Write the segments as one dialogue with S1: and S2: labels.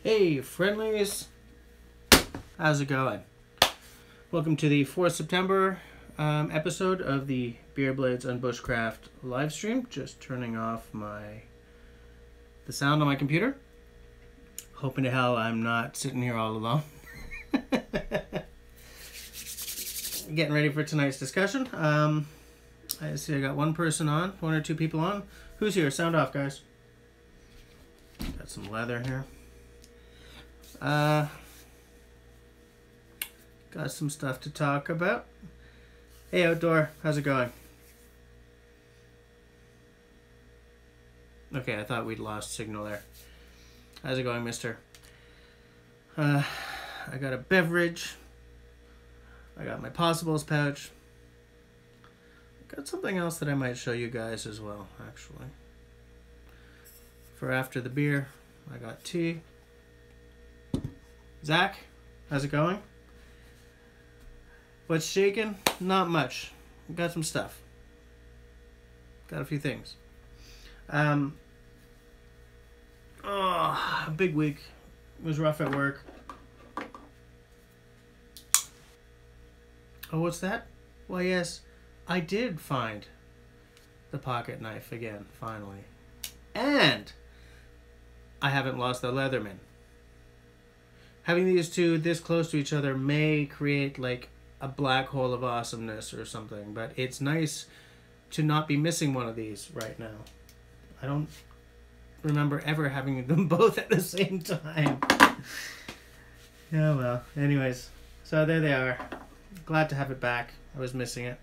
S1: Hey friendlies, how's it going? Welcome to the 4th September episode of the Beer Blades and Bushcraft live stream. Just turning off the sound on my computer. Hoping to hell I'm not sitting here all alone. Getting ready for tonight's discussion. I see I got one or two people on. Who's here? Sound off, guys. Got some leather here. Got some stuff to talk about. Hey Outdoor, how's it going? Okay, I thought we'd lost signal there. How's it going, mister? I got a beverage. I got my possibles pouch. Got something else that I might show you guys as well, actually. For after the beer, I got tea. Zach, how's it going? What's shaking? Not much. Got some stuff. Got a few things. A big week. It was rough at work. Oh, what's that? Why, yes, I did find the pocket knife again, finally. And I haven't lost the Leatherman. Having these two this close to each other may create like a black hole of awesomeness or something, but it's nice to not be missing one of these right now. I don't remember ever having them both at the same time. Yeah, well, anyways, so there they are. Glad to have it back. I was missing it.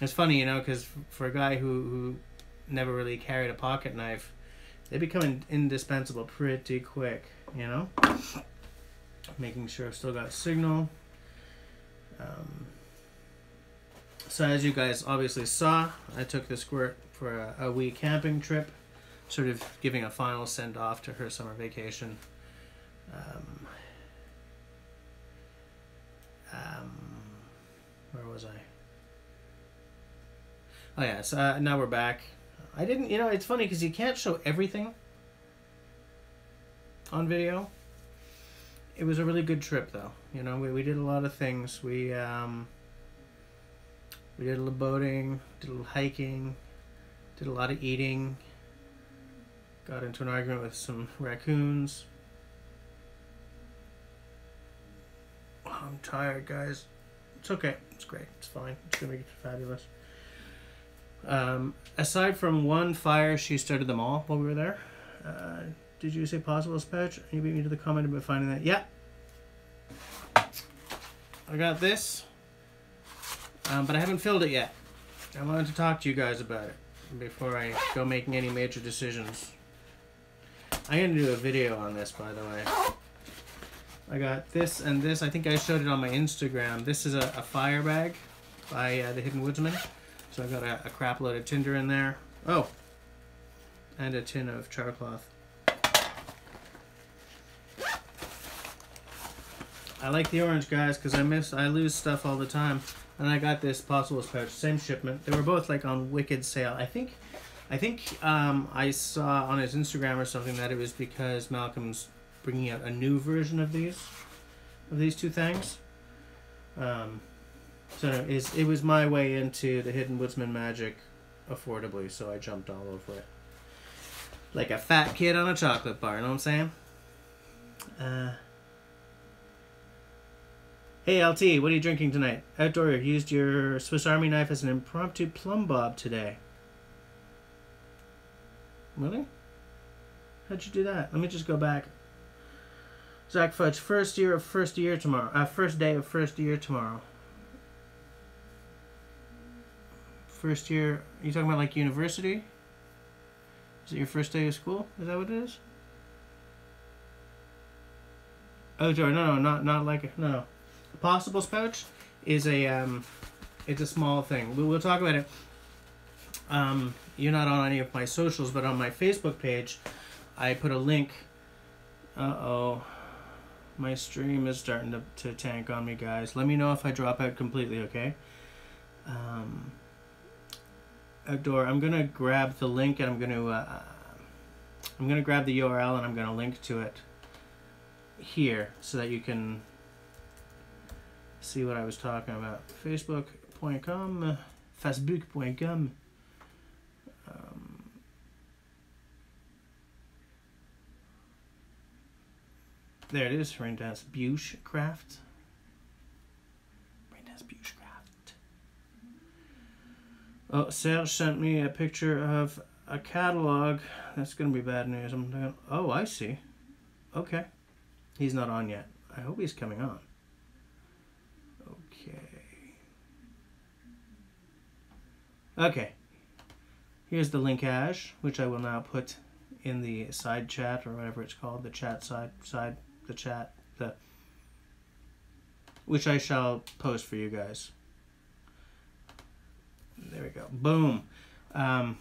S1: It's funny, you know, because for a guy who never really carried a pocket knife, they become indispensable pretty quick, you know? Making sure I've still got signal. So as you guys obviously saw, I took the Squirt for a wee camping trip, sort of giving a final send-off to her summer vacation. Where was I? Oh yeah, so now we're back. I didn't, you know, it's funny because you can't show everything on video. It was a really good trip though. You know, we did a lot of things. We did a little boating, did a little hiking, did a lot of eating, got into an argument with some raccoons. Oh, I'm tired, guys. It's okay. It's great. It's fine. It's gonna make it fabulous. Aside from one fire, she started them all while we were there. Did you say possibles pouch? You beat me to the comment about finding that. Yeah. I got this, but I haven't filled it yet. I wanted to talk to you guys about it before I go making any major decisions. I'm going to do a video on this, by the way. I got this and this. I think I showed it on my Instagram. This is a fire bag by the Hidden Woodsman. So I got a crap load of tinder in there. Oh, and a tin of char cloth. I like the orange, guys, because I lose stuff all the time. And I got this possibles pouch, same shipment. They were both like on wicked sale. I think I saw on his Instagram or something that it was because Malcolm's bringing out a new version of these two things. So it was my way into the Hidden Woodsman magic affordably, so I jumped all over it. Like a fat kid on a chocolate bar, you know what I'm saying? Hey LT, what are you drinking tonight? Outdoor, you used your Swiss Army knife as an impromptu plumb bob today. Really? How'd you do that? Let me just go back. Zach Fudge, first day of first year tomorrow. First year, are you talking about like university? Is it your first day of school? Is that what it is? Oh, sorry, no, not like, no. The possibles pouch is it's a small thing. We'll talk about it. You're not on any of my socials, but on my Facebook page, I put a link. Uh-oh. My stream is starting to tank on me, guys. Let me know if I drop out completely, okay? Outdoor, I'm going to grab the link and I'm going to I'm going to grab the URL and I'm going to link to it here so that you can see what I was talking about. Facebook.com, Facebook.com. There it is, Raindance Bushcraft. Raindance Bushcraft. Oh, Serge sent me a picture of a catalog. That's going to be bad news. Oh, I see. Okay. He's not on yet. I hope he's coming on. Okay. Okay. Here's the linkage, which I will now put in the side chat or whatever it's called, the chat side, the chat, which I shall post for you guys. There we go. Boom. The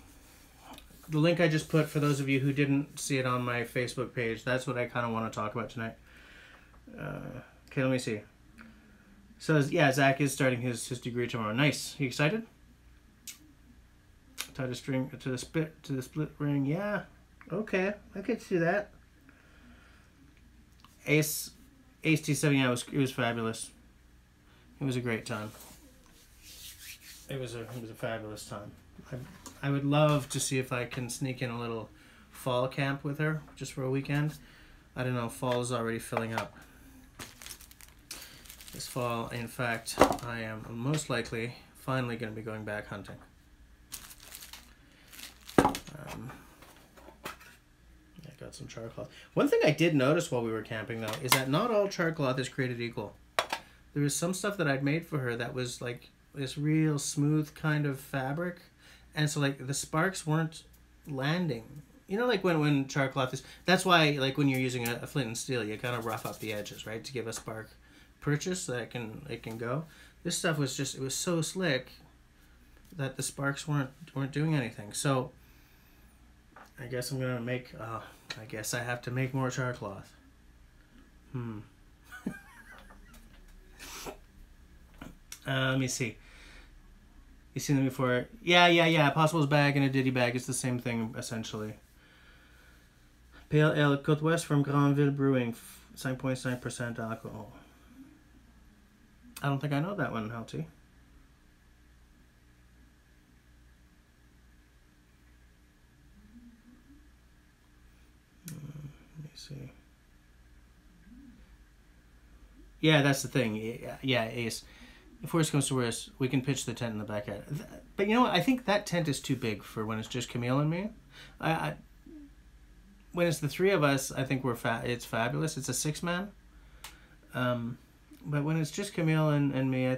S1: link I just put, for those of you who didn't see it on my Facebook page, that's what I kind of want to talk about tonight. Okay, let me see. So yeah, Zach is starting his degree tomorrow. Nice. You excited? Tied a string to the split ring. Yeah. Okay, I could see that. Ace T7. Yeah, it was fabulous. It was a great time. It was a fabulous time. I would love to see if I can sneak in a little fall camp with her just for a weekend. I don't know. Fall is already filling up. This fall, in fact, I am most likely finally going to be going back hunting. I got some char cloth. One thing I did notice while we were camping, though, is that not all char cloth is created equal. There was some stuff that I'd made for her that was like this real smooth kind of fabric, and so like the sparks weren't landing. You know, like when char cloth is. That's why, like when you're using a flint and steel, you kind of rough up the edges, right, to give a spark purchase so that it can go. This stuff was just, it was so slick that the sparks weren't doing anything. So I guess I'm gonna make. I guess I have to make more char cloth. Let me see. You seen them before? Yeah. Possible's bag and a ditty bag. It's the same thing, essentially. Pale Ale Côte West from Grandville Brewing, 5.9% alcohol. I don't think I know that one, Halty. Let me see. Yeah, that's the thing. Yeah, Ace. If worse comes to worse, we can pitch the tent in the backyard. But you know what? I think that tent is too big for when it's just Camille and me. When it's the three of us, I think it's fabulous. It's a 6-man. But when it's just Camille and me,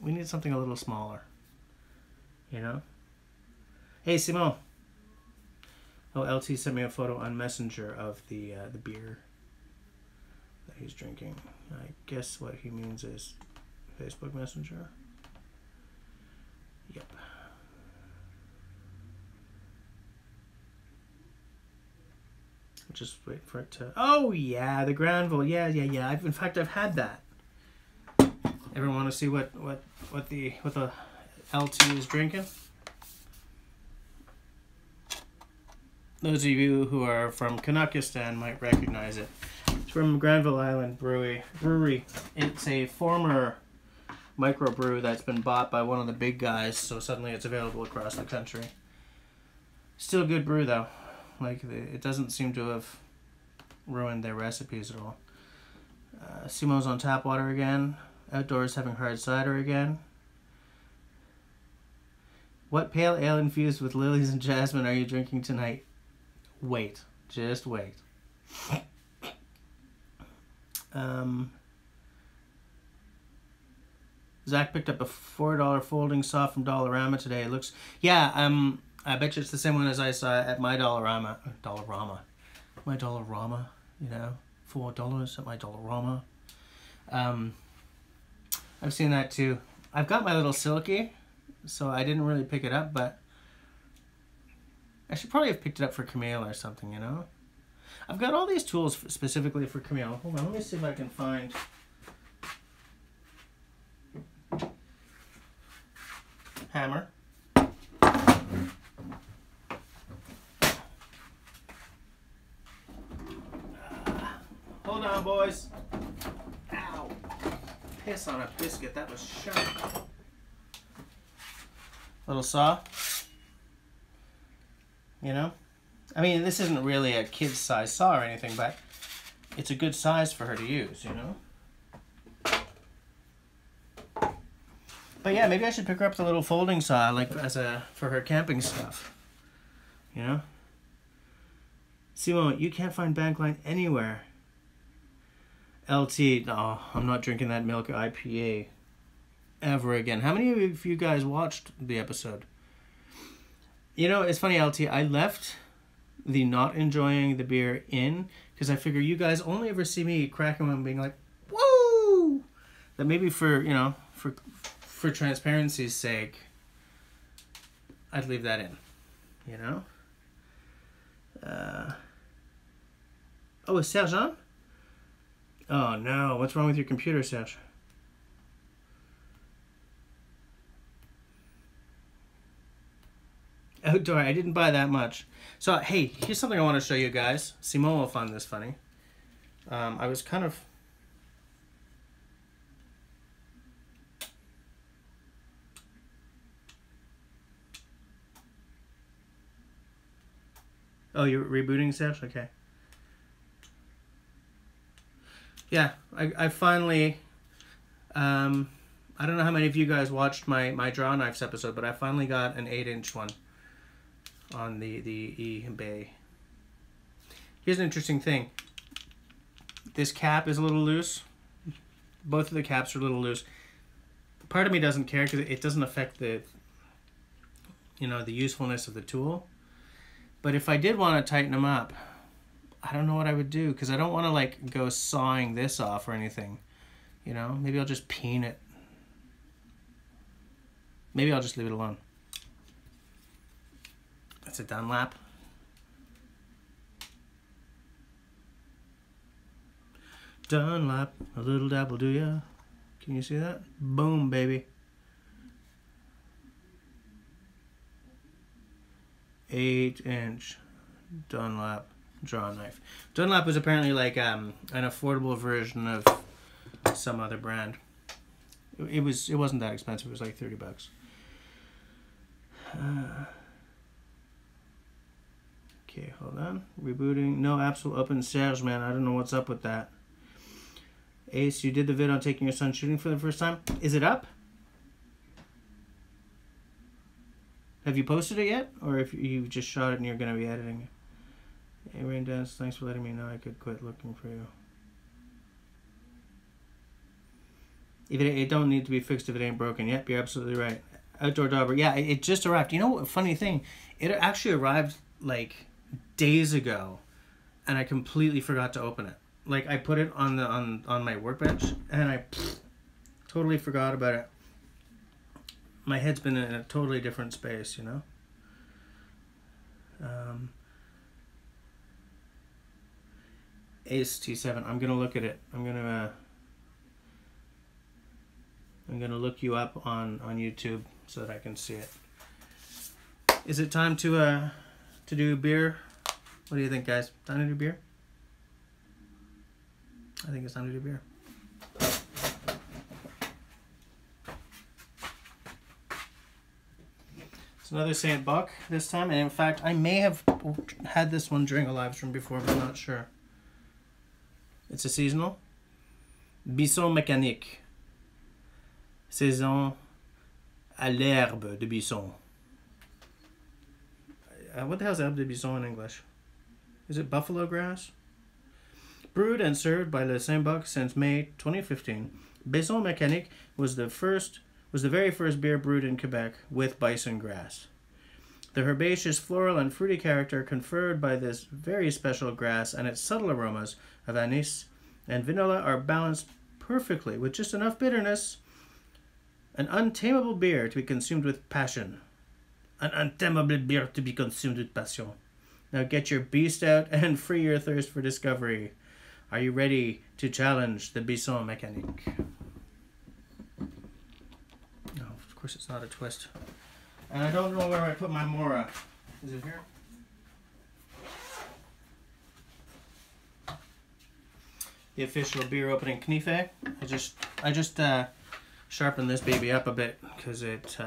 S1: we need something a little smaller. You know? Hey, Simon. Oh, LT sent me a photo on Messenger of the beer that he's drinking. I guess what he means is Facebook Messenger. Yep. Just wait for it to. Oh yeah, the Granville. Yeah. In fact, I've had that. Everyone want to see what the LT is drinking? Those of you who are from Kanakistan might recognize it. It's from Granville Island Brewery. It's a former microbrew that's been bought by one of the big guys, so suddenly it's available across the country. Still a good brew though. Like, it doesn't seem to have ruined their recipes at all. Simo's on tap water again. Outdoors having hard cider again. What pale ale infused with lilies and jasmine are you drinking tonight? Wait. Just wait. Zach picked up a $4 folding saw from Dollarama today. It looks... Yeah, I bet you it's the same one as I saw at my Dollarama. My Dollarama, you know. $4 at my Dollarama. I've seen that too. I've got my little Silky, so I didn't really pick it up, but I should probably have picked it up for Camille or something, you know. I've got all these tools specifically for Camille. Hold on, let me see if I can find... Hammer. on, boys. Ow. Piss on a biscuit. That was sharp. Little saw. You know? I mean, this isn't really a kid's size saw or anything, but it's a good size for her to use, you know? But yeah, maybe I should pick her up the little folding saw, like for her camping stuff. You know? Simon, you can't find Bankline anywhere. LT, no, I'm not drinking that milk IPA ever again. How many of you guys watched the episode? You know, it's funny, LT, I left the not enjoying the beer in because I figure you guys only ever see me cracking one being like, woo! That maybe for, you know, for transparency's sake, I'd leave that in, you know? Oh, is Serge on? Oh no, what's wrong with your computer, Serge? Outdoor, I didn't buy that much. So, hey, here's something I want to show you guys. Simone will find this funny. I was kind of... Oh, you're rebooting, Serge? Okay. Yeah, I finally... I don't know how many of you guys watched my Draw Knives episode, but I finally got an 8-inch one on the eBay. Here's an interesting thing. This cap is a little loose. Both of the caps are a little loose. Part of me doesn't care because it doesn't affect the, you know, the usefulness of the tool. But if I did want to tighten them up, I don't know what I would do because I don't want to like go sawing this off or anything. You know, maybe I'll just peen it. Maybe I'll just leave it alone. That's a Dunlap. Dunlap, a little dab will do ya. Can you see that? Boom, baby. 8-inch Dunlap draw knife. Dunlap was apparently like an affordable version of some other brand. It wasn't that expensive. It was like $30. Okay, hold on. Rebooting. No absolute open Serge, man. I don't know what's up with that. Ace, you did the vid on taking your son shooting for the first time. Is it up? Have you posted it yet? Or if you just shot it and you're going to be editing it? Hey, Raindance, thanks for letting me know I could quit looking for you. If it don't need to be fixed if it ain't broken. Yep, you're absolutely right. Outdoor Dauber. Yeah, it just arrived. You know what? Funny thing. It actually arrived like days ago. And I completely forgot to open it. Like, I put it on my workbench, and I totally forgot about it. My head's been in a totally different space, you know? Ace T7. I'm going to look at it. I'm going to look you up on YouTube so that I can see it. Is it time to do beer? What do you think, guys? Time to do beer? I think it's time to do beer. It's another Saint Buck this time, and in fact, I may have had this one during a live stream before, but I'm not sure. It's a seasonal. Bisson mécanique. Saison à l'herbe de Bisson. What the hell is herbe de Bisson in English? Is it buffalo grass? Brewed and served by Le Saint Buck since May 2015, Bisson Mécanique was the very first beer brewed in Quebec with bison grass. The herbaceous floral and fruity character conferred by this very special grass and its subtle aromas of anise and vanilla are balanced perfectly with just enough bitterness. An untamable beer to be consumed with passion. An untamable beer to be consumed with passion. Now get your beast out and free your thirst for discovery. Are you ready to challenge the Bisson Mécanique? No, of course it's not a twist. And I don't know where I put my Mora. Is it here? the official beer opening knife. I just sharpened this baby up a bit because it.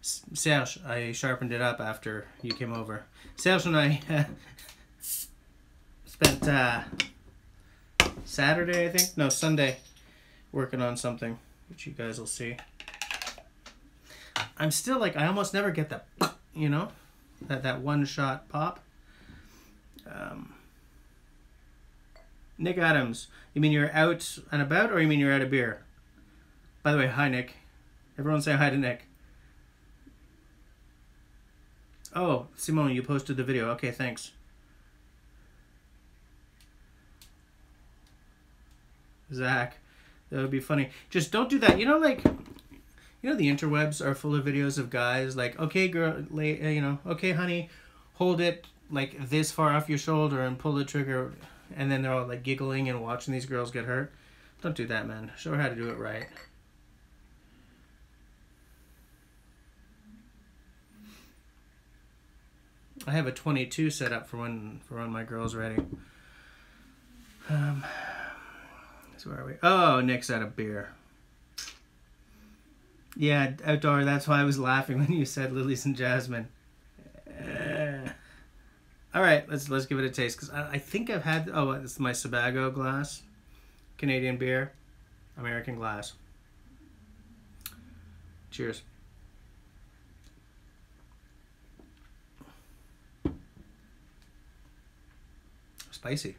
S1: Serge, I sharpened it up after you came over. Serge and I spent Saturday, I think, no, Sunday, working on something, which you guys will see. I'm still like, I almost never get that, you know, that one shot pop. Nick Adams, you mean you're out and about, or you mean you're out of beer? By the way, hi Nick. Everyone say hi to Nick. Oh, Simone, you posted the video. Okay, thanks. Zach, that would be funny. Just don't do that. You know, like, you know, the interwebs are full of videos of guys like, okay, girl, you know, okay, honey, hold it like this far off your shoulder and pull the trigger, and then they're all like giggling and watching these girls get hurt. Don't do that, man. Show her how to do it right. I have a 22 set up for when my girl's ready. So where are we? Oh, Nick's out of beer. Yeah, outdoor. That's why I was laughing when you said lilies and jasmine. All right, let's give it a taste, because I think I've had. Oh, it's my Sebago glass, Canadian beer, American glass. Cheers. Spicy.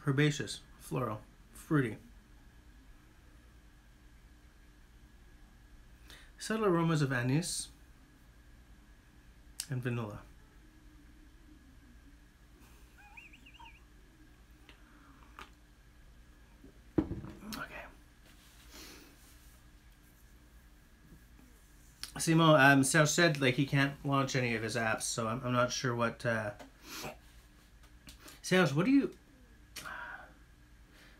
S1: Herbaceous, floral, fruity. Subtle aromas of anise and vanilla. Simo, Serge said like he can't launch any of his apps, so I'm not sure what. Serge, what do you?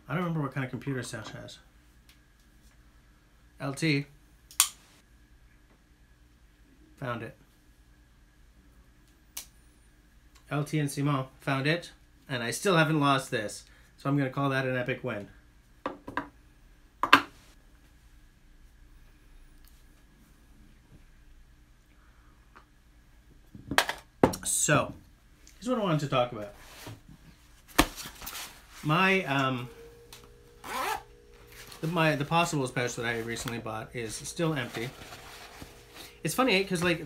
S1: I don't remember what kind of computer Serge has. LT. Found it. LT and Simon found it, and I still haven't lost this, so I'm gonna call that an epic win. So, here's what I wanted to talk about. The Possibles pouch that I recently bought is still empty. It's funny because like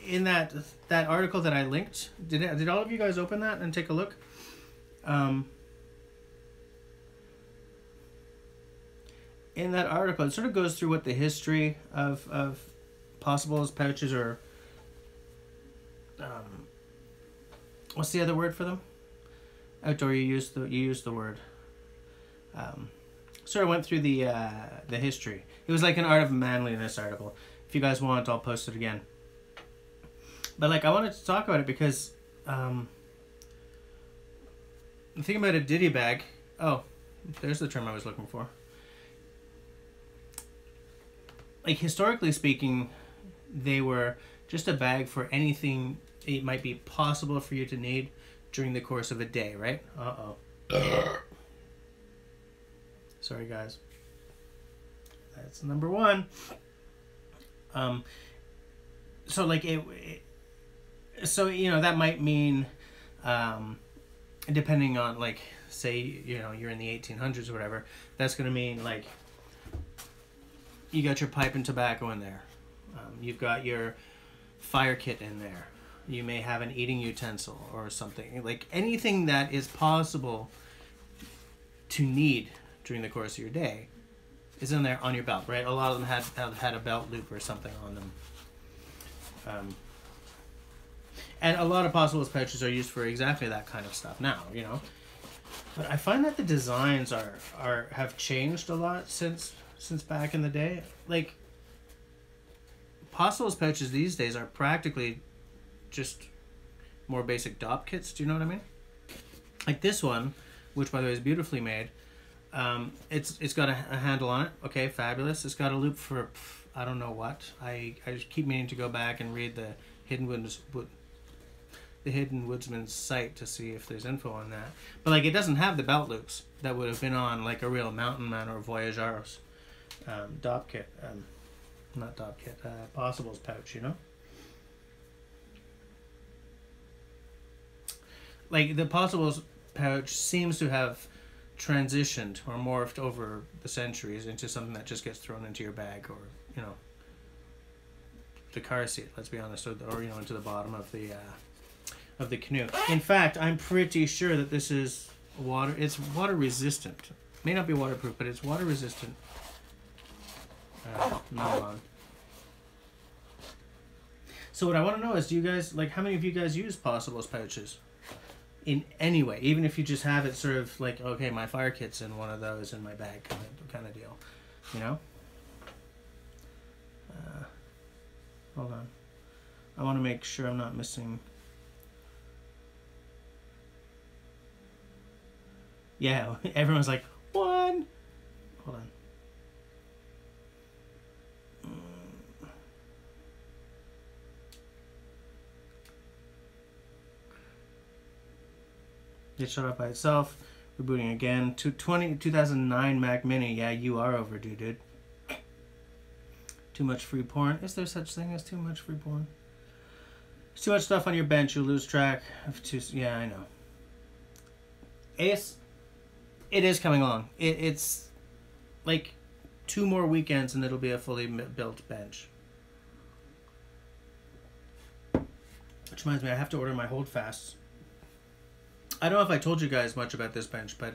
S1: in that article that I linked, did all of you guys open that and take a look? In that article, it sort of goes through what the history of Possibles pouches are. What's the other word for them? Outdoor. You used the word. Sort of went through the history. It was like an Art of Manliness article. If you guys want, I'll post it again. But like, I wanted to talk about it because the thing about a ditty bag. Oh, there's the term I was looking for. Like, historically speaking, they were just a bag for anything it might be possible for you to need during the course of a day, right? Sorry, guys. That's number one. So like so you know that might mean, depending on like, say you know you're in the 1800s or whatever, that's gonna mean like you got your pipe and tobacco in there. You've got your fire kit in there. You may have an eating utensil or something. Like anything that is possible to need during the course of your day is in there on your belt, right? A lot of them had a belt loop or something on them. And a lot of Possibles pouches are used for exactly that kind of stuff now, you know. But I find that the designs have changed a lot since back in the day. Like, Possibles pouches these days are practically just more basic DOP kits. Do you know what I mean? Like this one, which by the way is beautifully made, It's got a handle on it. Okay, fabulous. It's got a loop for I don't know what. I just keep meaning to go back and read the Hidden Woodsman's site to see if there's info on that. But like, it doesn't have the belt loops that would have been on like a real Mountain Man or Voyageur's Dop kit. Not Dop kit. Possibles pouch. You know. Like the Possibles pouch seems to have transitioned or morphed over the centuries into something that just gets thrown into your bag, or you know, the car seat. Let's be honest, or you know, into the bottom of the canoe. In fact, I'm pretty sure that this is water. It's water resistant. May not be waterproof, but it's water resistant. Nylon. So what I want to know is, do you guys like? How many of you guys use Possibles pouches? In any way, even if you just have it sort of like, okay, my fire kit's in one of those in my bag kind of deal, you know. Hold on, I want to make sure I'm not missing. Yeah, everyone's like, one. Hold on. It shut up by itself. Rebooting again. 2009 Mac Mini. Yeah, you are overdue, dude. Too much free porn. Is there such thing as too much free porn? There's too much stuff on your bench. You'll lose track of two. Yeah, I know. It is coming along. It's like 2 more weekends and it'll be a fully built bench. Which reminds me, I have to order my holdfasts. I don't know if I told you guys much about this bench, but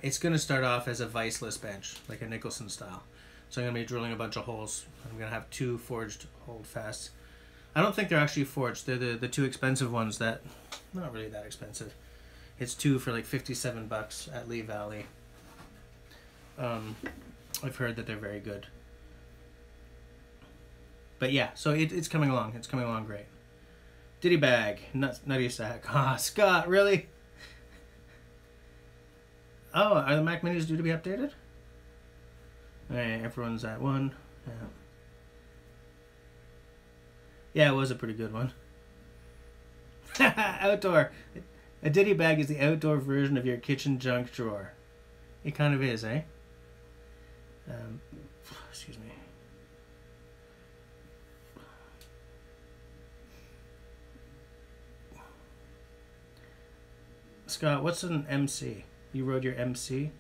S1: it's going to start off as a viceless bench, like a Nicholson style. So I'm going to be drilling a bunch of holes. I'm going to have 2 forged holdfasts. I don't think they're actually forged. They're the 2 expensive ones that, not really that expensive. It's 2 for like $57 at Lee Valley. I've heard that they're very good. But yeah, so it's coming along. It's coming along great. Ditty bag, nutty sack. Ah, Scott, really? Oh, are the Mac Minis due to be updated? Alright, everyone's at 1. Yeah. Yeah, it was a pretty good one. Outdoor. A ditty bag is the outdoor version of your kitchen junk drawer. It kind of is, eh? Excuse me. Scott, what's an MC? You rode your MC?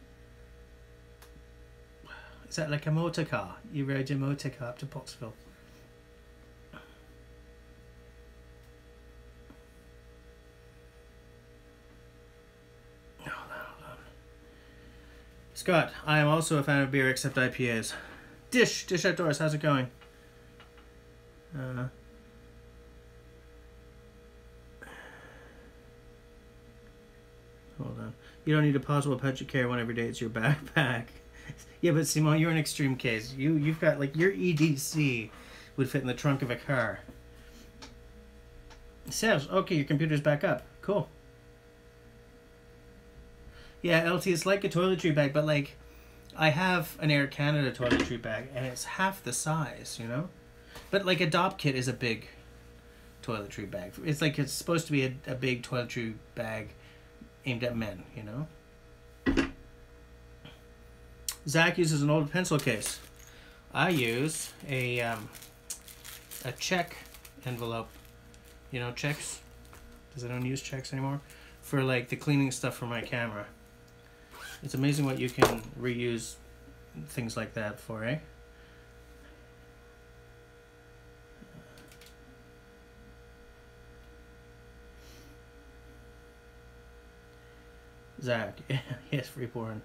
S1: Is that like a motor car? You rode your motor car up to Pottsville? Hold on. Scott, I am also a fan of beer except IPAs. Dish Outdoors, how's it going? Hold on. You don't need a possible pouch you carry one every day. It's your backpack. Yeah, but Simon, you're an extreme case. You've got like your EDC would fit in the trunk of a car. Sebs, okay, your computer's back up. Cool. Yeah, LT, it's like a toiletry bag, but like I have an Air Canada toiletry bag and it's half the size, you know? But like a Dop kit is a big toiletry bag. It's like it's supposed to be a big toiletry bag aimed at men, you know? Zach uses an old pencil case. I use a check envelope. You know, checks? Does anyone use checks anymore? For like the cleaning stuff for my camera. It's amazing what you can reuse things like that for, eh? Zach, yes, free porn.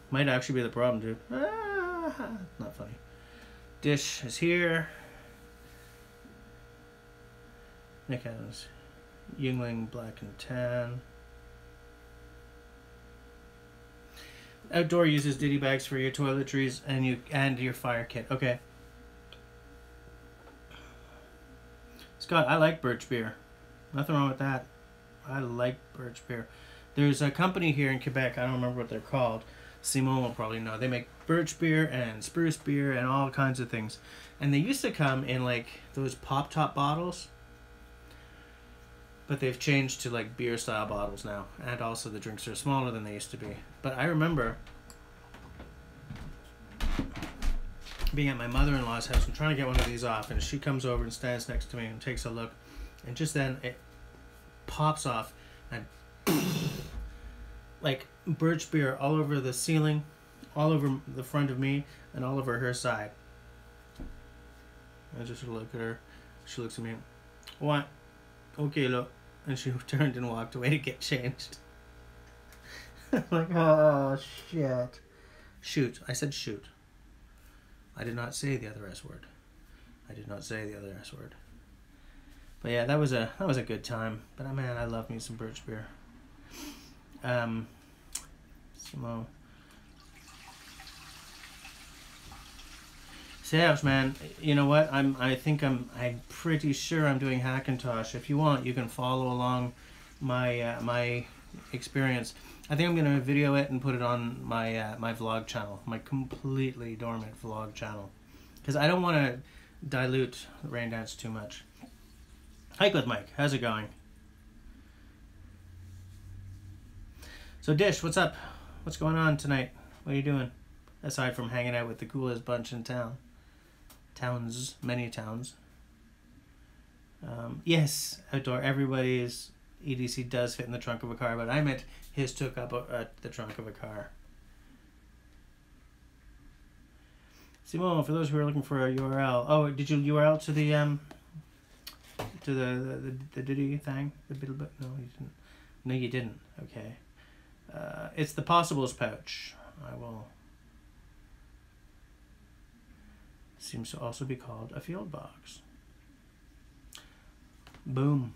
S1: Might actually be the problem, dude. Not funny. Dish is here. Nick has Yingling Black and Tan. Outdoor uses ditty bags for your toiletries and your fire kit. Okay. Scott, I like birch beer. Nothing wrong with that. I like birch beer. There's a company here in Quebec, I don't remember what they're called. Simon will probably know. They make birch beer and spruce beer and all kinds of things. And they used to come in like those pop-top bottles. But they've changed to like beer style bottles now. And also the drinks are smaller than they used to be. But I remember being at my mother-in-law's house and trying to get one of these off. And she comes over and stands next to me and takes a look. And just then it pops off and like birch beer all over the ceiling, all over the front of me, and all over her side. I just look at her. She looks at me. What? Okay, look. And she turned and walked away to get changed. I'm like, oh, shit. Shoot. I said shoot. I did not say the other S word. I did not say the other S word. But yeah, that was a good time. But man, I love me some birch beer. Simo. Serge, man, you know what? I'm pretty sure I'm doing Hackintosh. If you want, you can follow along my my experience. I think I'm gonna video it and put it on my my vlog channel, my completely dormant vlog channel, because I don't want to dilute rain dance too much. Hike with Mike, how's it going? So Dish, what's up? What's going on tonight? What are you doing? Aside from hanging out with the coolest bunch in town. Towns, many towns. Yes, outdoor. Everybody's EDC does fit in the trunk of a car, but I meant his took up the trunk of a car. Simone, for those who are looking for a URL. Oh, did you URL to the Diddy thing? The bit? No, you didn't. No, you didn't. Okay. It's the Possibles pouch. I will. Seems to also be called a field box. Boom.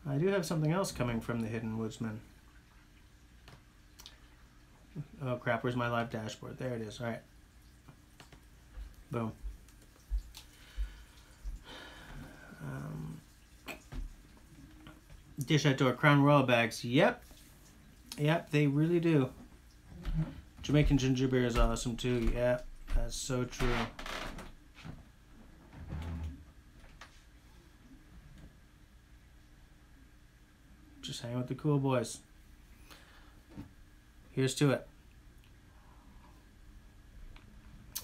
S1: I do have something else coming from the Hidden Woodsman. Oh crap, where's my live dashboard? There it is, alright. Boom. Dish Outdoor Crown Royal bags. Yep. Yep, they really do. Jamaican ginger beer is awesome too. Yeah, that's so true. Just hang with the cool boys. Here's to it.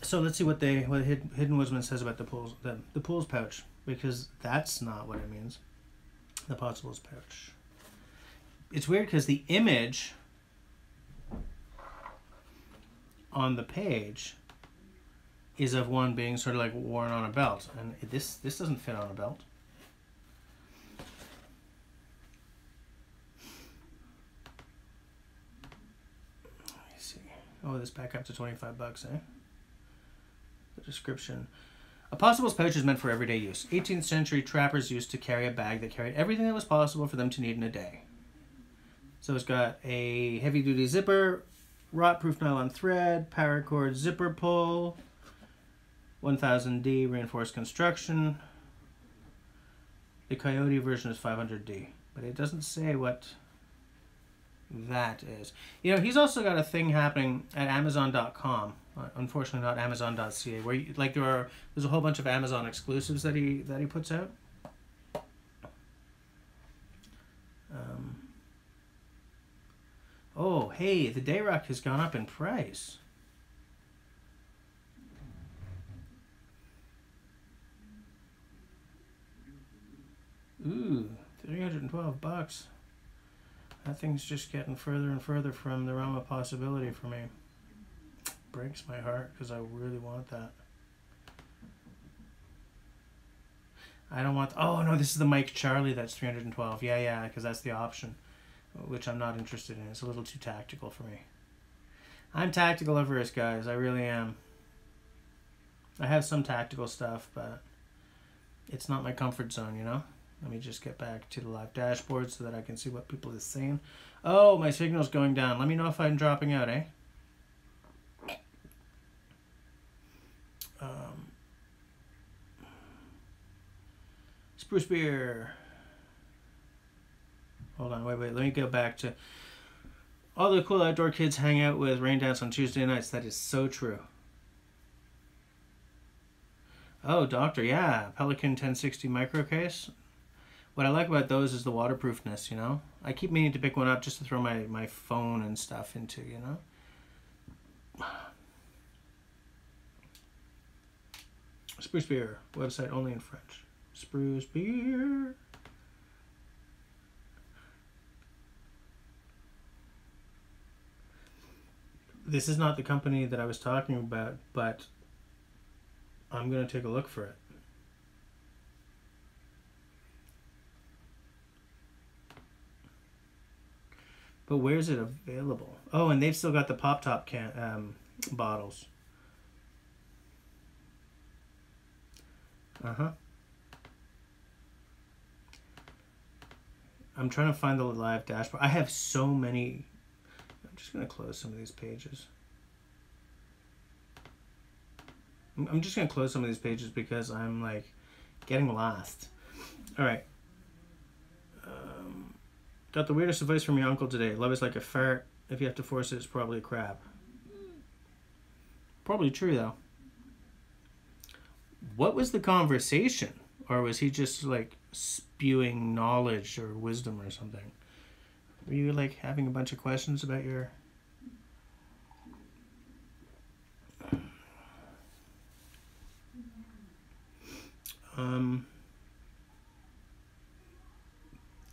S1: So let's see what Hidden Woodsman says about the pools pouch, because that's not what it means. The Possibles pouch. It's weird because the image on the page is of one being sort of like worn on a belt, and this doesn't fit on a belt. Let me see. Oh, this back up to $25, eh? The description. A Possibles pouch is meant for everyday use. 18th century trappers used to carry a bag that carried everything that was possible for them to need in a day. So it's got a heavy-duty zipper, rot-proof nylon thread, paracord zipper pull, 1000D reinforced construction. The Coyote version is 500D, but it doesn't say what that is. You know, he's also got a thing happening at Amazon.com. Unfortunately, not Amazon.ca, where there's a whole bunch of Amazon exclusives that he puts out. Oh, hey, the Dayrock has gone up in price. Ooh, $312. That thing's just getting further and further from the realm of possibility for me. Breaks my heart because I really want that. I don't want... Oh, no, this is the Mike Charlie that's $312. Yeah, because that's the option, which I'm not interested in. It's a little too tactical for me. I'm tactical averse, guys. I really am. I have some tactical stuff, but it's not my comfort zone, you know? Let me just get back to the live dashboard so that I can see what people are saying. Oh, my signal's going down. Let me know if I'm dropping out, eh? Spruce beer. Hold on, wait. Let me go back to all the cool outdoor kids hang out with Raindance on Tuesday nights. That is so true. Oh, Doctor, yeah. Pelican 1060 micro case. What I like about those is the waterproofness, you know? I keep meaning to pick one up just to throw my phone and stuff into, you know? Spruce Beer. Website only in French. Spruce Beer. This is not the company that I was talking about, but I'm going to take a look for it. But where's it available? Oh, and they've still got the pop-top bottles. Uh-huh. I'm trying to find the live dashboard. I have so many. I'm just going to close some of these pages. I'm just going to close some of these pages because I'm like getting lost. All right. Got the weirdest advice from your uncle today. Love is like a fart. If you have to force it, it's probably a crab. Probably true, though. What was the conversation? Or was he just like spewing knowledge or wisdom or something? Were you like having a bunch of questions about your...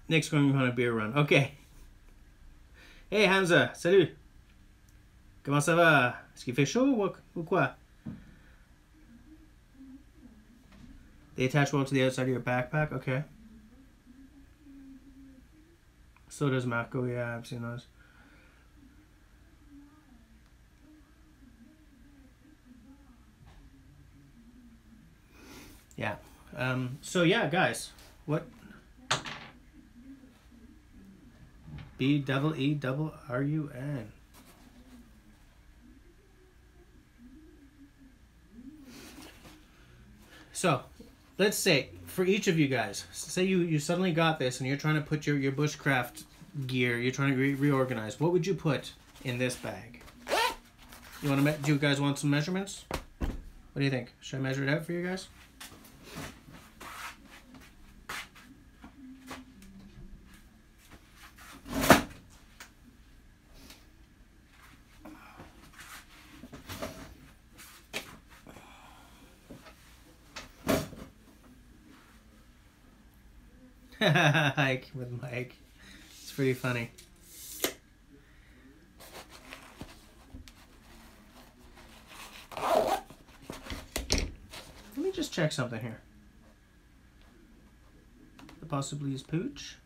S1: Nick's going on a beer run. Okay. Hey Hamza, salut. Comment ça va? Est-ce qu'il fait chaud ou quoi? They attach well to the outside of your backpack? Okay. So does Mako, yeah, I've seen those. Yeah. So yeah, guys. What? BEERUN. So, let's say, for each of you guys, say you suddenly got this and you're trying to put your bushcraft gear, you're trying to reorganize. What would you put in this bag? You want to? Do you guys want some measurements? What do you think? Should I measure it out for you guys? Hike with Mike. It's pretty funny. Let me just check something here. The possibly is pooch.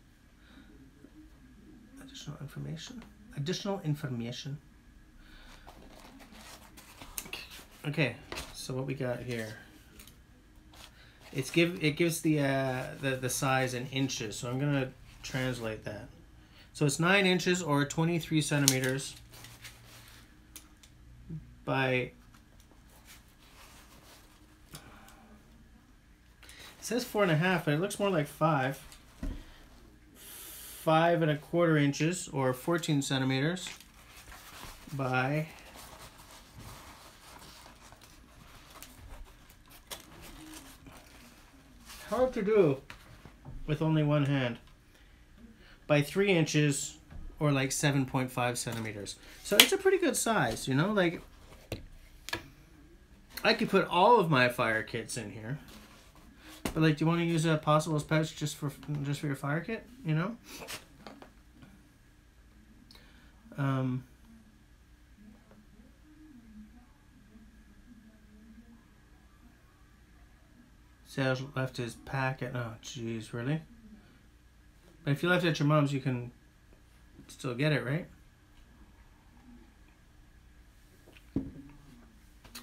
S1: Additional information. Okay, so what we got here. It gives the size in inches, so I'm gonna translate that. So it's 9 inches or 23 centimeters by. It says 4.5, but it looks more like 5. 5.25 inches or 14 centimeters by. Hard to do with only one hand. By 3 inches or like 7.5 centimeters. So it's a pretty good size, you know, like I could put all of my fire kits in here. But like, do you want to use a possibles pouch just for your fire kit, you know? Serge left his packet. Oh, jeez, really? But if you left it at your mom's, you can still get it, right?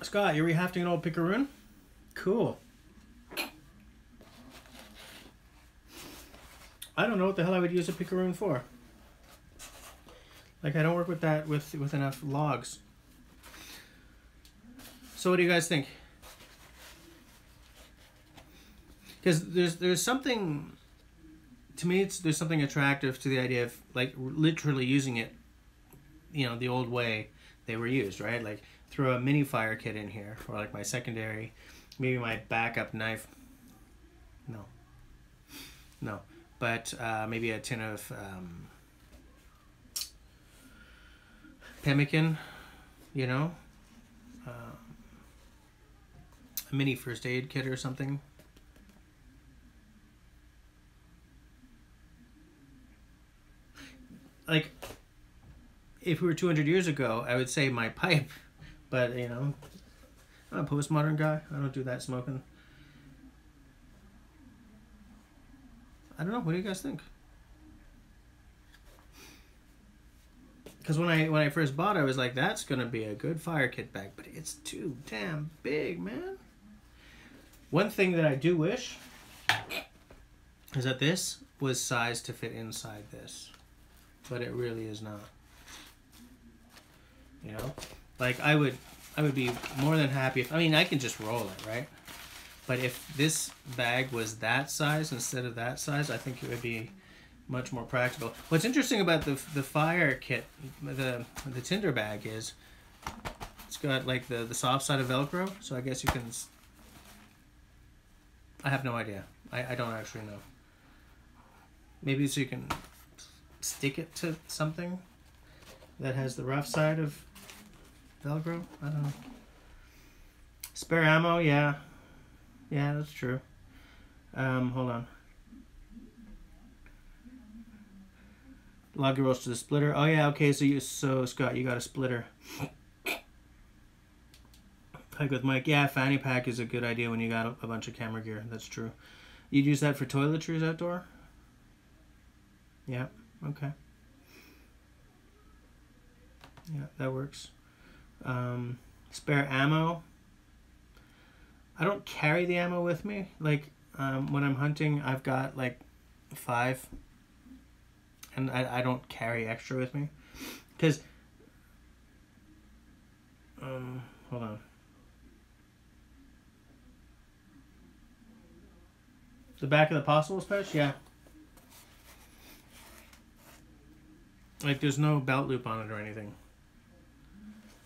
S1: Scott, you're rehafting an old picaroon? Cool. I don't know what the hell I would use a picaroon for. Like, I don't work with that with enough logs. So what do you guys think? Because there's something to me, there's something attractive to the idea of like literally using it, you know, the old way they were used, right? Like throw a mini fire kit in here, or like my secondary, maybe my backup knife. No, but maybe a tin of pemmican, you know, a mini first aid kit or something. Like, if we were 200 years ago, I would say my pipe, but, you know, I'm a postmodern guy. I don't do that smoking. I don't know. What do you guys think? Because when I first bought it, I was like, that's going to be a good fire kit bag, but it's too damn big, man. One thing that I do wish is that this was sized to fit inside this, but it really is not. You know, like I would be more than happy if, I mean, I can just roll it, right? But if this bag was that size instead of that size, I think it would be much more practical. What's interesting about the fire kit, the tinder bag, is it's got like the soft side of Velcro, so I guess you can, I have no idea. I don't actually know. Maybe so you can stick it to something that has the rough side of Velcro. I don't know. Spare ammo, yeah. Yeah, that's true. Hold on. Log your rolls to the splitter. Oh yeah, okay, so Scott, you got a splitter. Hike with Mike. Yeah, fanny pack is a good idea when you got a bunch of camera gear. That's true. You'd use that for toiletries outdoor? Yeah, okay. Yeah, that works. Spare ammo. I don't carry the ammo with me. Like, when I'm hunting, I've got like 5. And I don't carry extra with me. Because, hold on. The back of the possibles pouch? Yeah. Like, there's no belt loop on it or anything.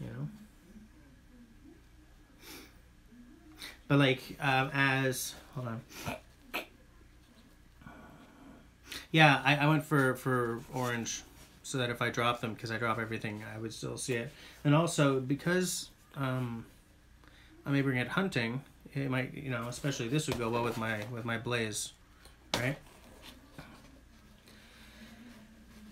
S1: You know? But like, hold on. Yeah, I went for orange so that if I drop them, because I drop everything, I would still see it. And also, because I'm able to get hunting, it might, you know, especially this would go well with my blaze, right?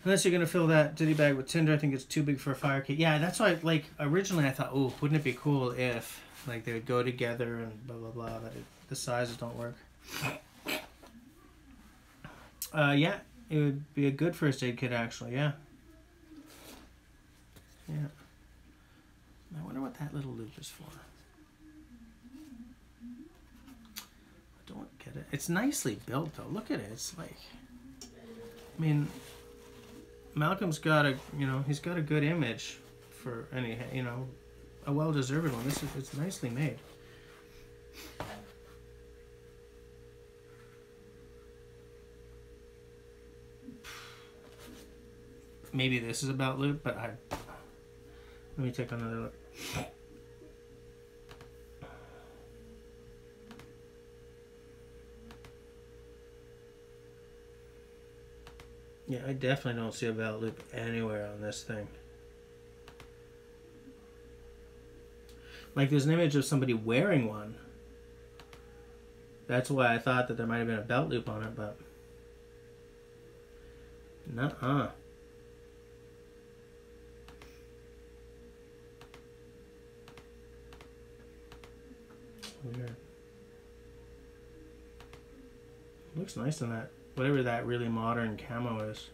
S1: Unless you're going to fill that ditty bag with tinder, I think it's too big for a fire kit. Yeah, that's why, like, originally I thought, oh, wouldn't it be cool if, like, they would go together and blah, blah, blah, but the sizes don't work. Yeah, it would be a good first aid kit, actually, yeah. Yeah. I wonder what that little loop is for. I don't get it. It's nicely built, though. Look at it. It's like, I mean, Malcolm's got a, you know, he's got a good image for any, you know, a well-deserved one. It's nicely made. Maybe this is about loop, but let me take another look. Yeah, I definitely don't see a belt loop anywhere on this thing. Like, there's an image of somebody wearing one. That's why I thought that there might have been a belt loop on it, but nuh-uh. Weird. Looks nice on that, whatever that really modern camo is.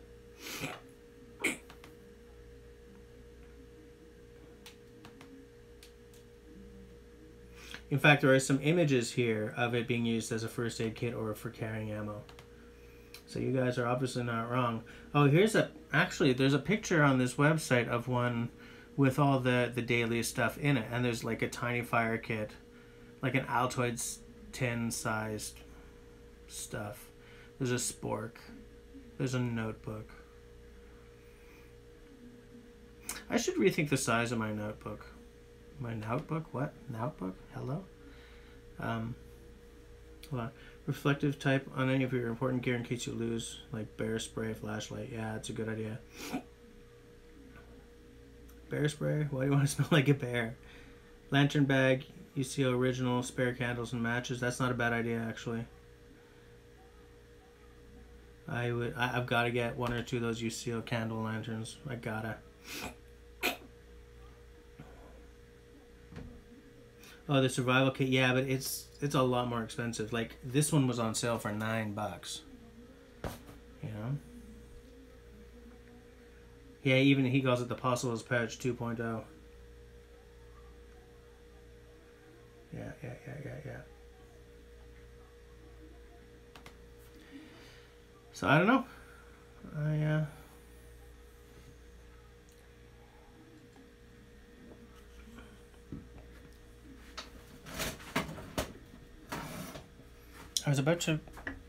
S1: In fact, there are some images here of it being used as a first aid kit or for carrying ammo. So you guys are obviously not wrong. Oh, here's actually, there's a picture on this website of one with all the daily stuff in it. And there's like a tiny fire kit, like an Altoids tin sized stuff. There's a spork. There's a notebook. I should rethink the size of my notebook. My notebook? What? Notebook? Hello? Hold on. Reflective type on any of your important gear in case you lose, like bear spray, flashlight. Yeah, that's a good idea. Bear spray? Why do you want to smell like a bear? Lantern bag, UCO original, spare candles and matches. That's not a bad idea, actually. I've got to get 1 or 2 of those UCO candle lanterns. I gotta. Oh, the survival kit. Yeah, but it's a lot more expensive. Like, this one was on sale for $9. You know? Yeah, even he calls it the Possibles Pouch 2.0. Yeah. So, I don't know.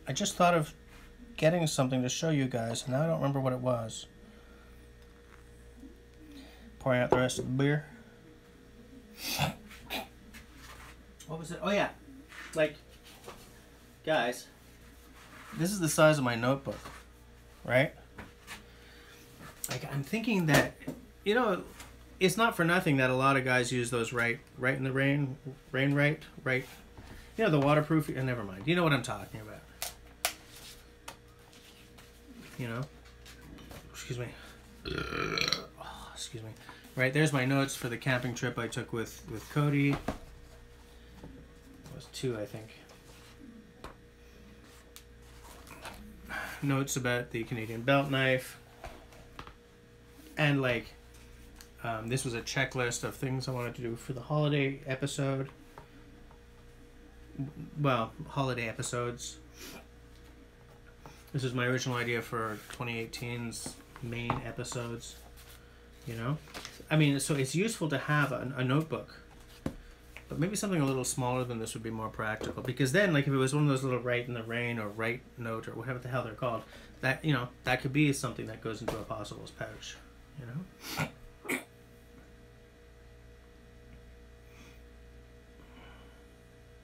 S1: I just thought of getting something to show you guys, and now I don't remember what it was. Pouring out the rest of the beer. What was it? Oh yeah, like, guys, this is the size of my notebook, right? Like, I'm thinking that, you know, it's not for nothing that a lot of guys use those right in the rain, right. You know, the waterproof, never mind. You know what I'm talking about. You know? Excuse me. Oh, excuse me. Right, there's my notes for the camping trip I took with Cody. It was 2, I think. Notes about the Canadian belt knife. And, like, this was a checklist of things I wanted to do for the holiday episode. Well, holiday episodes. This is my original idea for 2018's main episodes. You know? I mean, so it's useful to have a notebook. But maybe something a little smaller than this would be more practical. Because then, like, if it was one of those little write in the rain or write note or whatever the hell they're called, that, you know, that could be something that goes into a Possibles pouch. You know?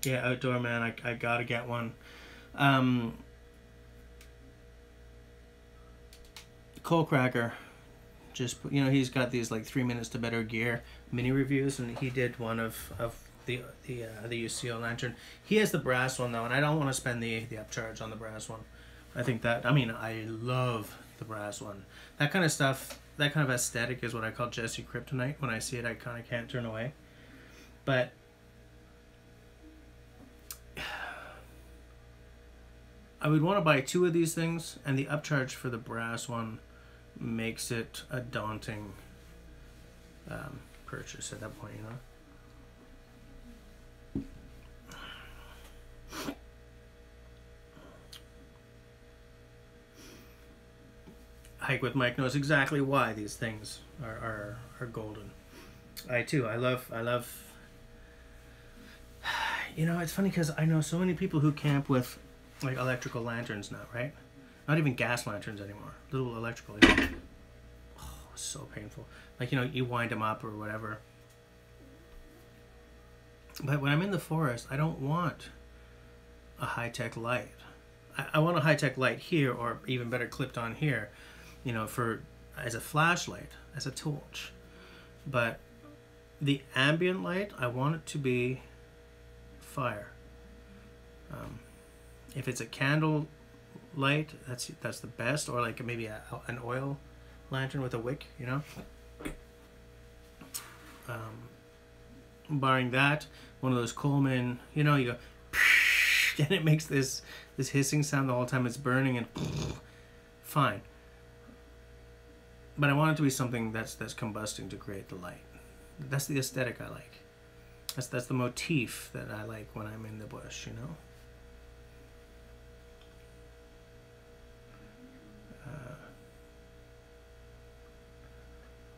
S1: Yeah, Outdoor Man, I gotta get one. Coal Cracker, just, you know, he's got these like 3 minutes to better gear mini reviews, and he did one of the UCO lantern. He has the brass one though, and I don't want to spend the upcharge on the brass one. I think that, I mean, I love the brass one. That kind of stuff, that kind of aesthetic is what I call Jesse Kryptonite. When I see it, I kind of can't turn away. But I would want to buy 2 of these things, and the upcharge for the brass one makes it a daunting purchase at that point, you know? Hike with Mike knows exactly why these things are golden. I love. You know, it's funny because I know so many people who camp with like electrical lanterns now, right? Not even gas lanterns anymore. Little electrical. Oh, so painful. Like, you know, you wind them up or whatever. But when I'm in the forest, I don't want a high-tech light. I want a high-tech light here, or even better, clipped on here, you know, as a flashlight, as a torch. But the ambient light, I want it to be fire. If it's a candle light, that's the best, or like maybe an oil lantern with a wick, you know. Barring that, one of those Coleman, you know, you go, and it makes this hissing sound the whole time it's burning, and fine. But I want it to be something that's combusting to create the light. That's the aesthetic I like. That's the motif that I like when I'm in the bush, you know.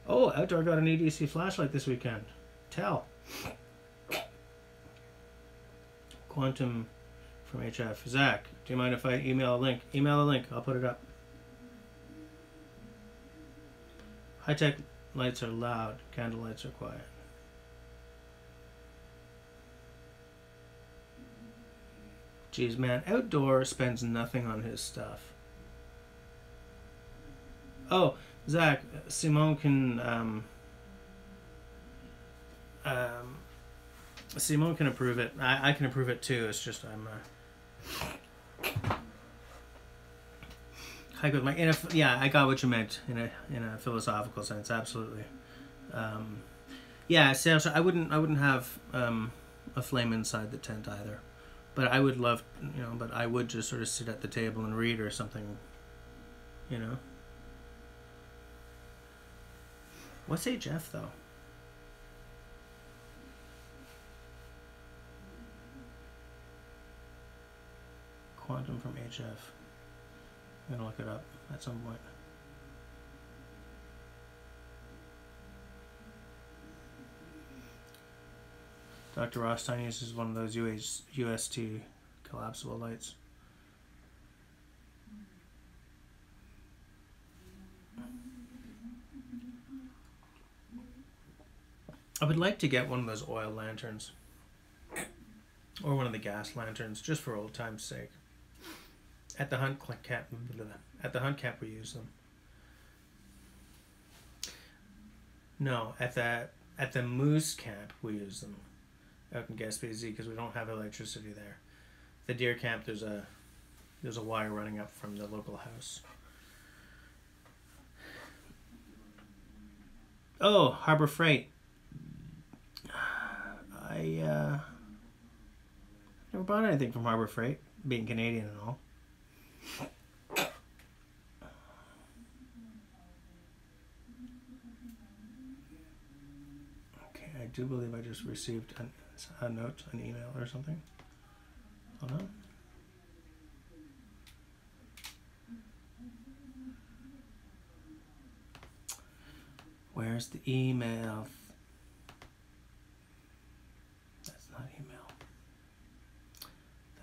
S1: Oh, Outdoor got an EDC flashlight this weekend. Tell. Quantum from HF. Zach, do you mind if I email a link? Email a link. I'll put it up. High-tech lights are loud. Candle lights are quiet. Jeez, man. Outdoor spends nothing on his stuff. Oh, Zach, Simone can Simone can approve it. I can approve it too. It's just I'm hike with my yeah. I got what you meant in a philosophical sense. Absolutely. Yeah. So I wouldn't have a flame inside the tent either, but I would love But I would just sort of sit at the table and read or something. What's HF though? Quantum from HF. I'm gonna look it up at some point. Dr. Rostein uses one of those UST collapsible lights. I would like to get one of those oil lanterns. Or one of the gas lanterns, just for old time's sake. At the hunt camp we use them. No, at the moose camp we use them. Out in Gaspésie, because we don't have electricity there. The deer camp, there's a wire running up from the local house. Oh, Harbor Freight. I never bought anything from Harbor Freight, being Canadian and all. Okay, I do believe I just received a note, an email or something. Hold on. Where's the email? That's not email.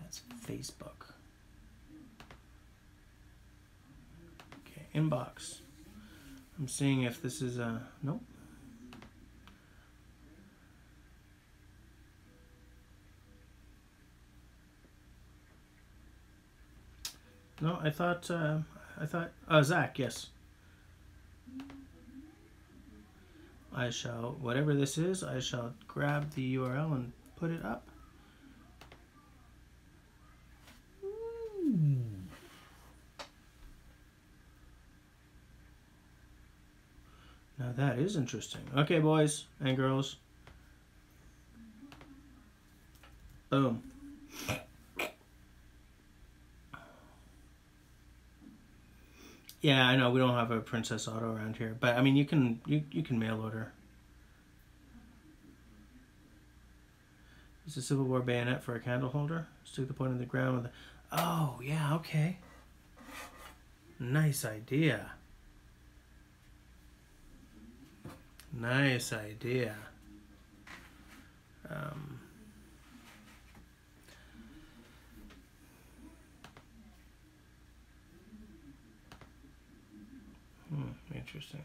S1: That's Facebook. Okay, inbox. I'm seeing if this is a... Nope. No, I thought, oh, Zach, yes. I shall, whatever this is, I shall grab the URL and put it up. Now that is interesting. Okay, boys and girls. Boom. Yeah, I know we don't have a Princess Auto around here, but I mean you can mail order. It's a Civil War bayonet for a candle holder. Stick the point in the ground with the... Oh, yeah, okay. Nice idea. Nice idea. Interesting.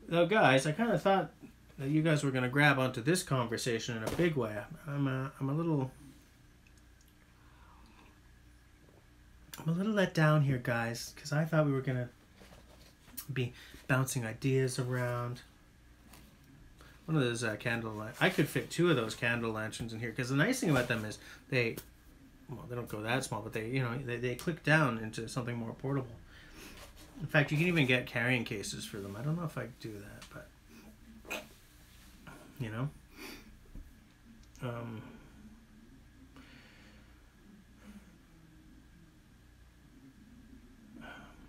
S1: Though, guys, I kind of thought that you guys were going to grab onto this conversation in a big way. I'm a little let down here, guys, because I thought we were going to be bouncing ideas around. One of those I could fit 2 of those candle lanterns in here, because the nice thing about them is they don't go that small, but they click down into something more portable. In fact, you can even get carrying cases for them. I don't know if I could do that, but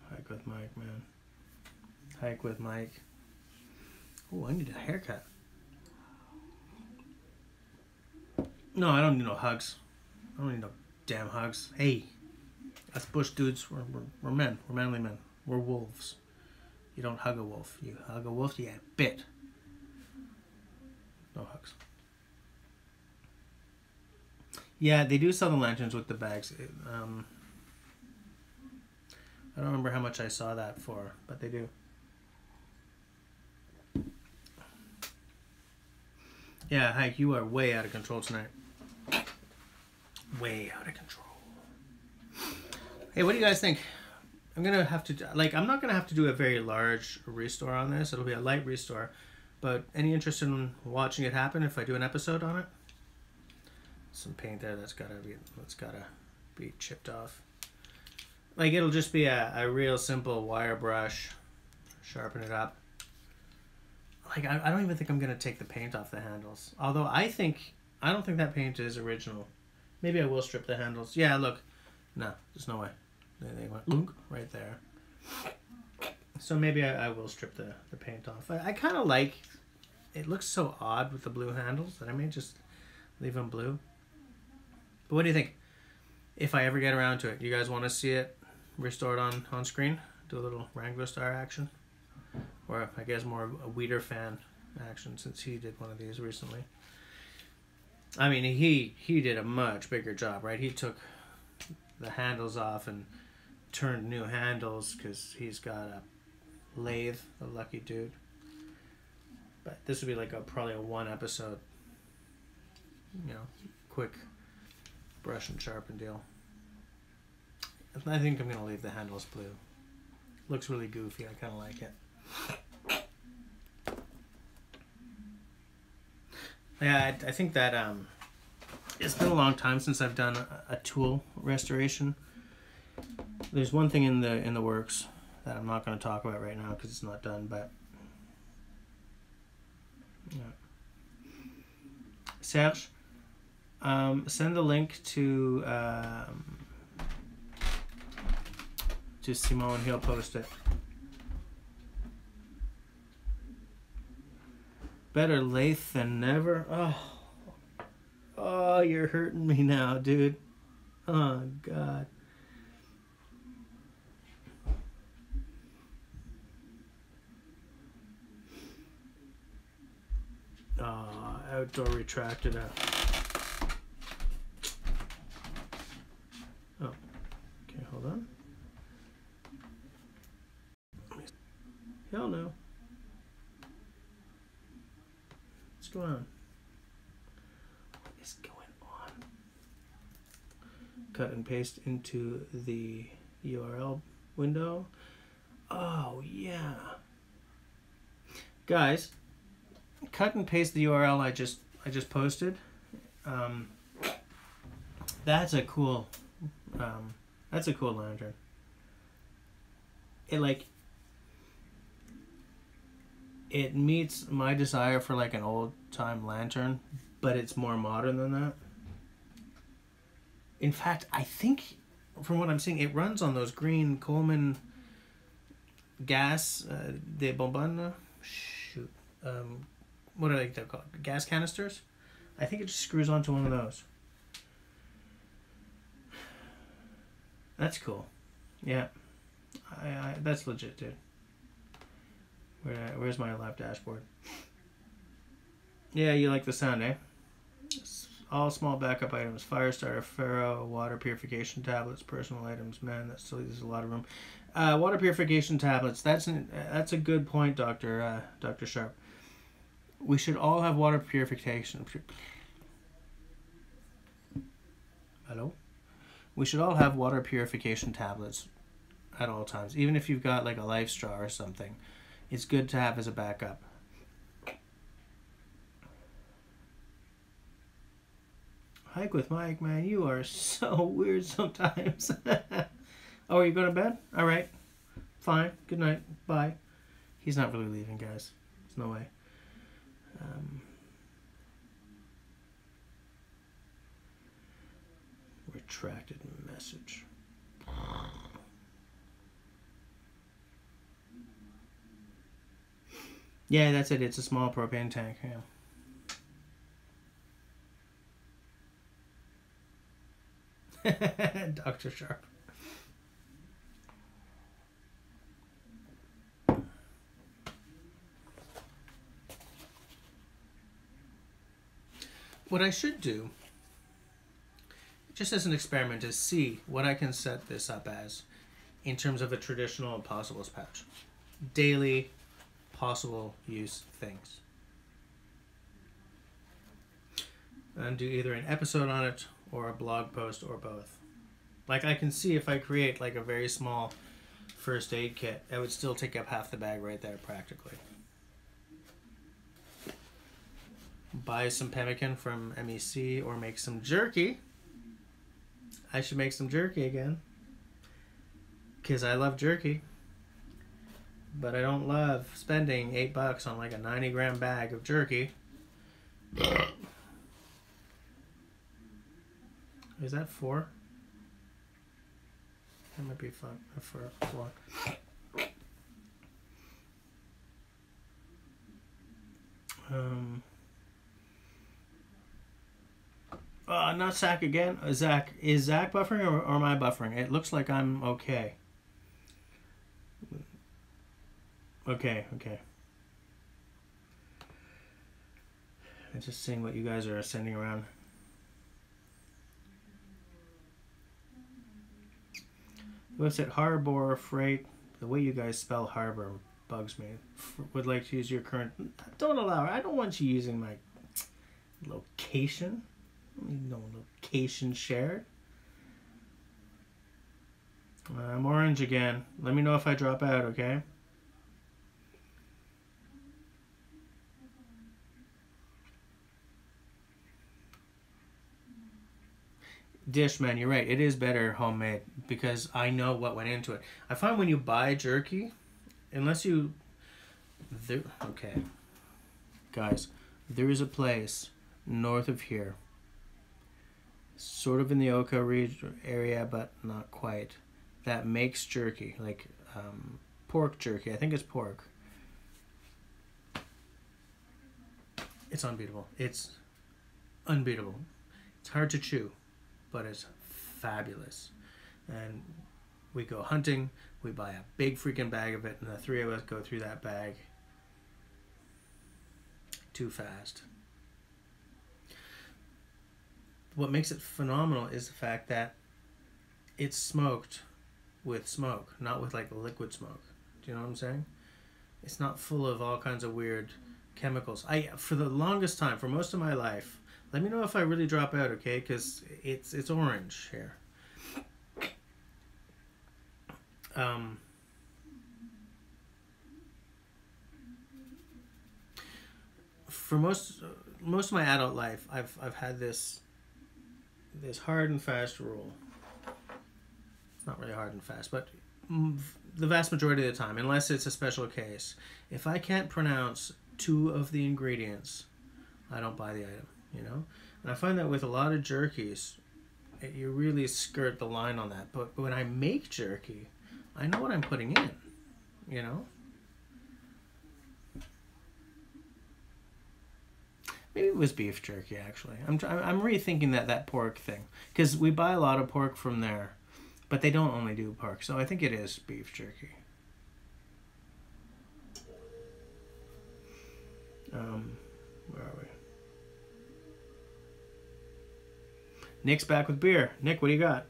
S1: hike with Mike, man. Hike with Mike. Oh, I need a haircut. No, I don't need no hugs. I don't need no damn hugs. Hey, us bush dudes, we're men. We're manly men. We're wolves. You don't hug a wolf. You hug a wolf, you get bit. No hugs. Yeah, they do sell the lanterns with the bags. I don't remember how much I saw that for, but they do. Yeah, Hike, you are way out of control tonight. Way out of control. Hey, what do you guys think? I'm gonna have to, like, I'm not gonna have to do a very large restore on this. It'll be a light restore. But any interest in watching it happen if I do an episode on it? Some paint there that's gotta be chipped off. Like, it'll just be a real simple wire brush. Sharpen it up. Like, I don't even think I'm gonna take the paint off the handles. Although I don't think that paint is original. Maybe I will strip the handles. Yeah, look. No, there's no way. They went right there. So maybe I will strip the paint off. I kind of like, it looks so odd with the blue handles that I may just leave them blue. But what do you think? If I ever get around to it, you guys want to see it restored on screen? Do a little Wrangler Star action? Or I guess more a Weeder fan action, since he did one of these recently. I mean, he did a much bigger job, right? He took the handles off and turned new handles because he's got a lathe, a lucky dude. But this would be like probably a one episode, you know, quick brush and sharpen deal. I think I'm gonna leave the handles blue. Looks really goofy. I kind of like it. Yeah, I think that it's been a long time since I've done a tool restoration. There's one thing in the works that I'm not going to talk about right now because it's not done, but yeah. Serge, send the link to Simone. He'll post it. Better late than never. Oh, you're hurting me now, dude. Oh, God. Oh, outdoor retracted out. Oh, okay, hold on. Hell no. What's going on? What is going on? Cut and paste into the URL window. Oh, yeah. Guys, cut and paste the URL I just posted. That's a cool lantern. It meets my desire for like an old time lantern, but it's more modern than that. In fact, I think from what I'm seeing, it runs on those green Coleman gas de bonbonne. Shoot, what are they called? Gas canisters. I think it just screws onto one of those. That's cool. Yeah, that's legit, dude. Where's my live dashboard? Yeah, you like the sound, eh? All small backup items: fire starter, ferro, water purification tablets, personal items. Man, that still uses a lot of room. Water purification tablets. That's a good point, Dr. Sharp. We should all have water purification. Hello? We should all have water purification tablets at all times, even if you've got like a Life Straw or something. It's good to have as a backup. Hike with Mike, man, you are so weird sometimes. Oh, are you going to bed? All right. Fine. Good night. Bye. He's not really leaving, guys. There's no way. Retracted message. Yeah, that's it. It's a small propane tank. Yeah. Dr. Sharp. What I should do, just as an experiment, is see what I can set this up as in terms of a traditional possibles pouch. Daily possible use things. And do either an episode on it or a blog post or both. Like I can see if I create like a very small first aid kit, it would still take up half the bag right there practically. Buy some pemmican from MEC or make some jerky. I should make some jerky again. Because I love jerky. But I don't love spending $8 on like a 90-gram bag of jerky. Is that 4? That might be fun for 4. Not Zach again. Zach, is Zach buffering or am I buffering? It looks like I'm okay. Okay. I'm just seeing what you guys are sending around. Website Harbor Freight. The way you guys spell harbor bugs me. Would like to use your current. Don't allow it. I don't want you using my location. No location shared. I'm orange again. Let me know if I drop out, okay? Dish, man, you're right. It is better homemade because I know what went into it. I find when you buy jerky, unless you... Okay. Guys, there is a place north of here, sort of in the Oka area, but not quite, that makes jerky, like pork jerky. I think it's pork. It's unbeatable. It's unbeatable. It's hard to chew, but it's fabulous. And we go hunting, we buy a big freaking bag of it, and the 3 of us go through that bag too fast. What makes it phenomenal is the fact that it's smoked with smoke, not with like liquid smoke. Do you know what I'm saying? It's not full of all kinds of weird chemicals. For the longest time, for most of my life, let me know if I really drop out, okay? Because it's orange here. For most of my adult life, I've had this hard and fast rule. It's not really hard and fast, but the vast majority of the time, unless it's a special case, if I can't pronounce 2 of the ingredients, I don't buy the item, you know? And I find that with a lot of jerkies, you really skirt the line on that. But when I make jerky, I know what I'm putting in, you know? Maybe it was beef jerky, actually. I'm rethinking that pork thing. Because we buy a lot of pork from there, but they don't only do pork. So I think it is beef jerky. Where are we? Nick's back with beer. Nick, what do you got?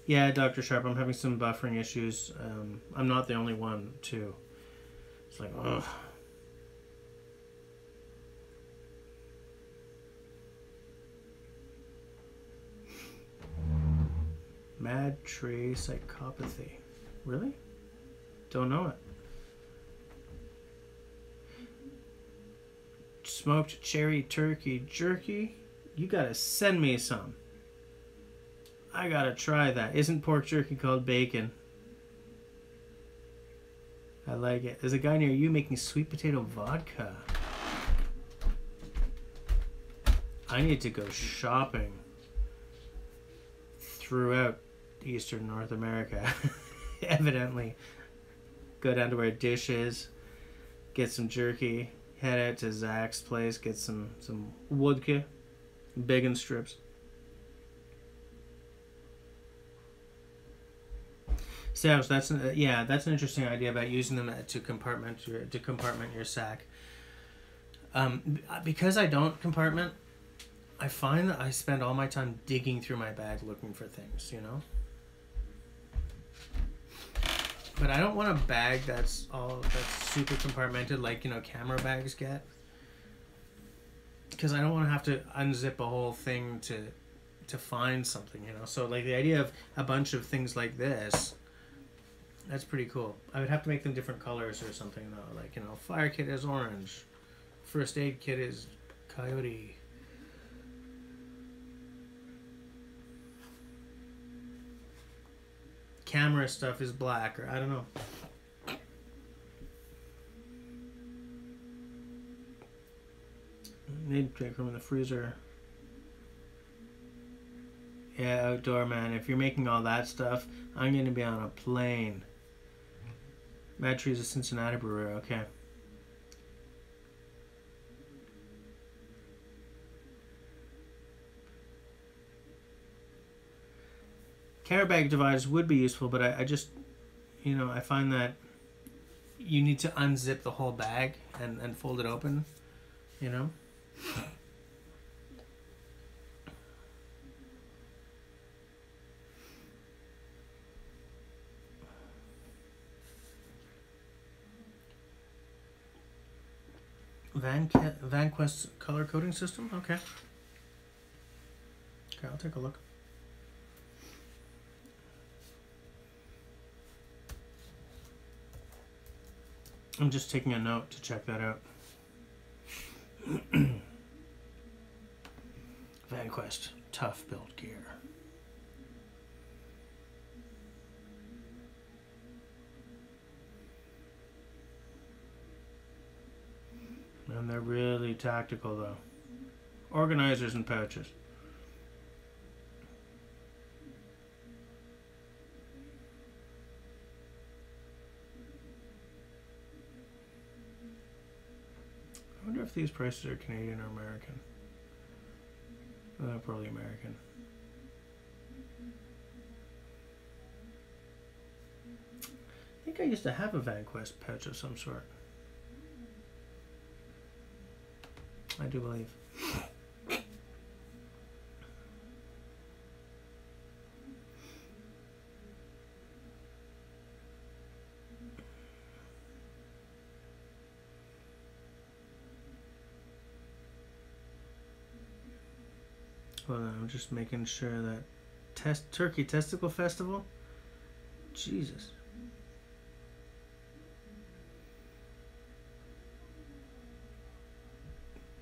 S1: Yeah, Dr. Sharp, I'm having some buffering issues. I'm not the only one, too. It's like, ugh. Mad tree psychopathy. Really? Don't know it. Smoked cherry turkey jerky. You gotta send me some. I gotta try that. Isn't pork jerky called bacon? I like it. There's a guy near you making sweet potato vodka. I need to go shopping throughout Eastern North America. Evidently. Go down to where Dish is. Get some jerky. Head out to Zach's place. Get some vodka. Bacon strips. So that's an interesting idea about using them to compartment your sack. Because I don't compartment, I find that I spend all my time digging through my bag looking for things, you know. But I don't want a bag that's super compartmented like, you know, camera bags get. Because I don't want to have to unzip a whole thing to find something, you know. So like the idea of a bunch of things like this, that's pretty cool. I would have to make them different colors or something though. Like, you know, fire kit is orange, first aid kit is coyote. Camera stuff is black, or I don't know. Need to take from the freezer. Yeah, outdoor man. If you're making all that stuff, I'm going to be on a plane. Mad Tree's a Cincinnati brewer. Okay. Carrot bag dividers would be useful, but I just, you know, I find that you need to unzip the whole bag and fold it open, you know. VanQuest color coding system? Okay. Okay, I'll take a look. I'm just taking a note to check that out. VanQuest, tough build gear. And they're really tactical though. Organizers and pouches. I wonder if these prices are Canadian or American. Probably American. I think I used to have a VanQuest pouch of some sort. I do believe. Hold on, I'm just making sure that Turkey Testicle Festival. Jesus.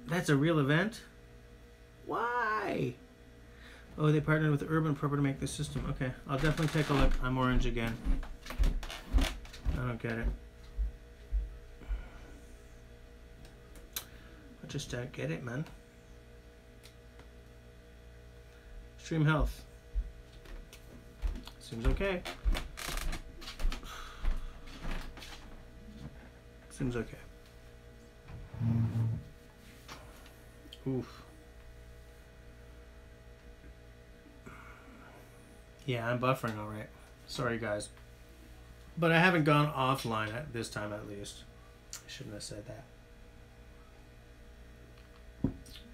S1: That's a real event? Why? Oh, they partnered with Urban Proper to make this system. Okay, I'll definitely take a look. I'm orange again. I don't get it. I just don't get it, man. Stream health. Seems okay. Seems okay. Oof. Yeah, I'm buffering all right. Sorry, guys. But I haven't gone offline at this time, at least. I shouldn't have said that.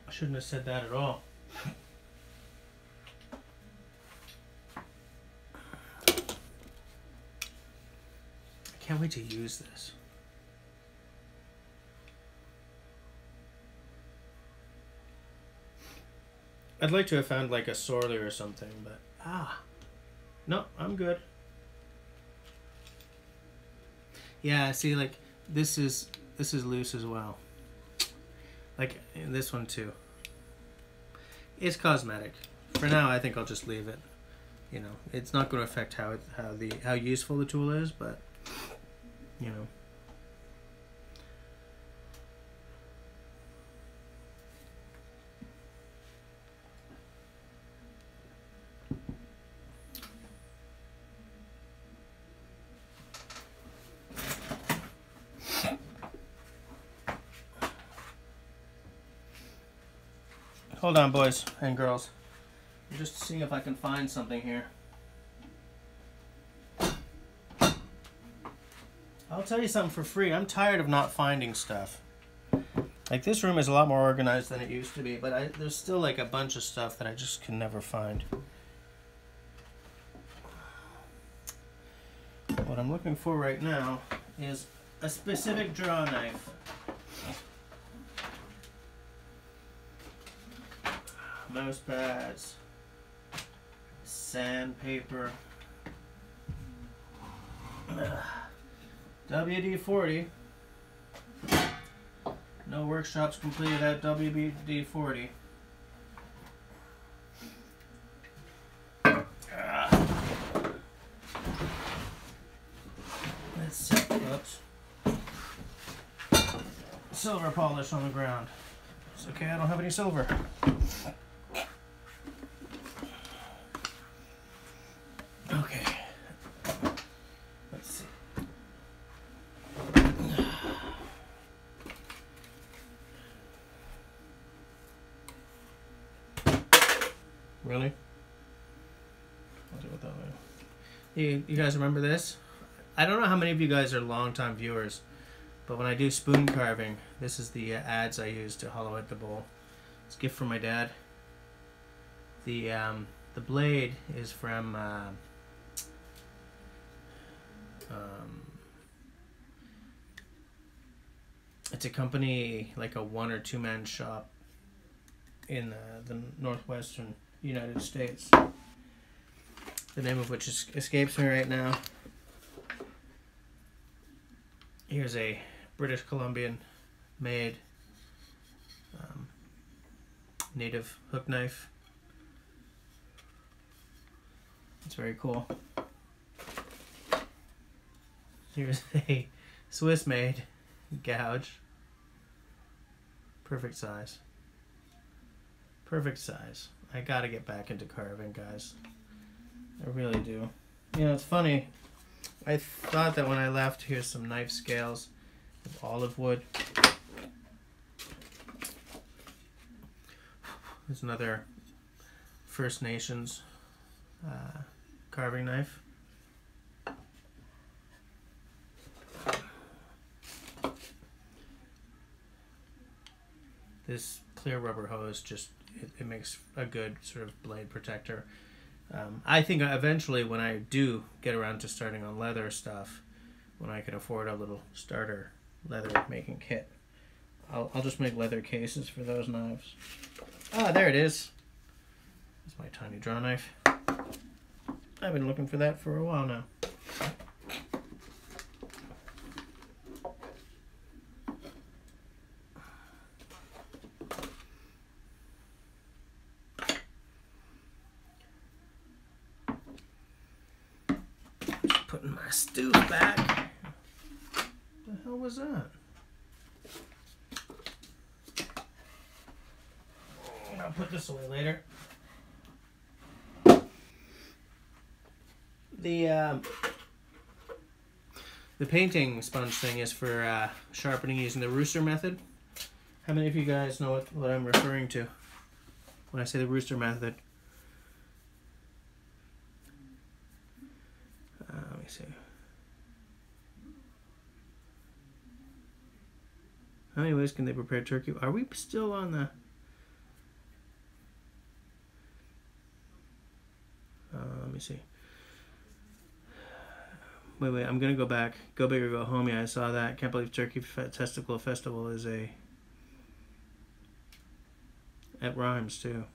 S1: I shouldn't have said that at all. I can't wait to use this. I'd like to have found like a sorely or something, but no, I'm good. Yeah, see, like this is loose as well. Like this one too. It's cosmetic. For now, I think I'll just leave it. You know, it's not going to affect how useful the tool is, but you know. Hold on, boys and girls. I'm just seeing if I can find something here. I'll tell you something for free. I'm tired of not finding stuff. Like, this room is a lot more organized than it used to be, but there's still like a bunch of stuff that I just can never find. What I'm looking for right now is a specific draw knife. Mouse pads, sandpaper, WD-40. No workshops completed at WD-40. Let's see. Oops. Silver polish on the ground. It's okay, I don't have any silver. Okay. Let's see. Really? I'll do it that way. You guys remember this? I don't know how many of you guys are longtime viewers, but when I do spoon carving, this is the adze I use to hollow out the bowl. It's a gift from my dad. The blade is from it's a company, like a 1 or 2 man shop in the northwestern United States. The name of which escapes me right now. Here's a British Columbian made native hook knife. It's very cool. Here's a Swiss made gouge. Perfect size. Perfect size. I gotta get back into carving, guys. I really do. You know, it's funny. I thought that when I left, here's some knife scales of olive wood. There's another First Nations carving knife. This clear rubber hose just, it makes a good sort of blade protector. I think eventually when I do get around to starting on leather stuff, when I can afford a little starter leather making kit, I'll just make leather cases for those knives. Ah, there it is. That's my tiny draw knife. I've been looking for that for a while now. Just putting my stew back. What the hell was that? I'll put this away later. The painting sponge thing is for sharpening using the rooster method. How many of you guys know what I'm referring to when I say the rooster method? Let me see. How many ways can they prepare turkey? Are we still on the... let me see. Wait, I'm gonna go back. Go big or go home. Yeah, I saw that. Can't believe Turkey Testicle Festival is a... It rhymes too.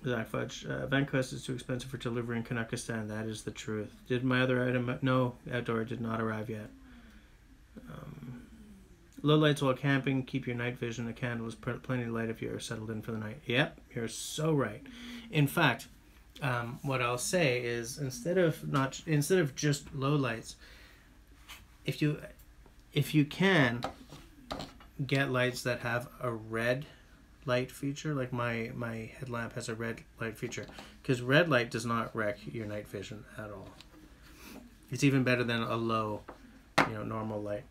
S1: Zach Fudge. Vanquest is too expensive for delivery in Kazakhstan. That is the truth. Did my other item... No, outdoor did not arrive yet. Low lights while camping. Keep your night vision. A candle is plenty of light if you're settled in for the night. Yep, you're so right. In fact, what I'll say is instead of just low lights, if you can get lights that have a red light feature, like my headlamp has a red light feature, because red light does not wreck your night vision at all. It's even better than a low, normal light.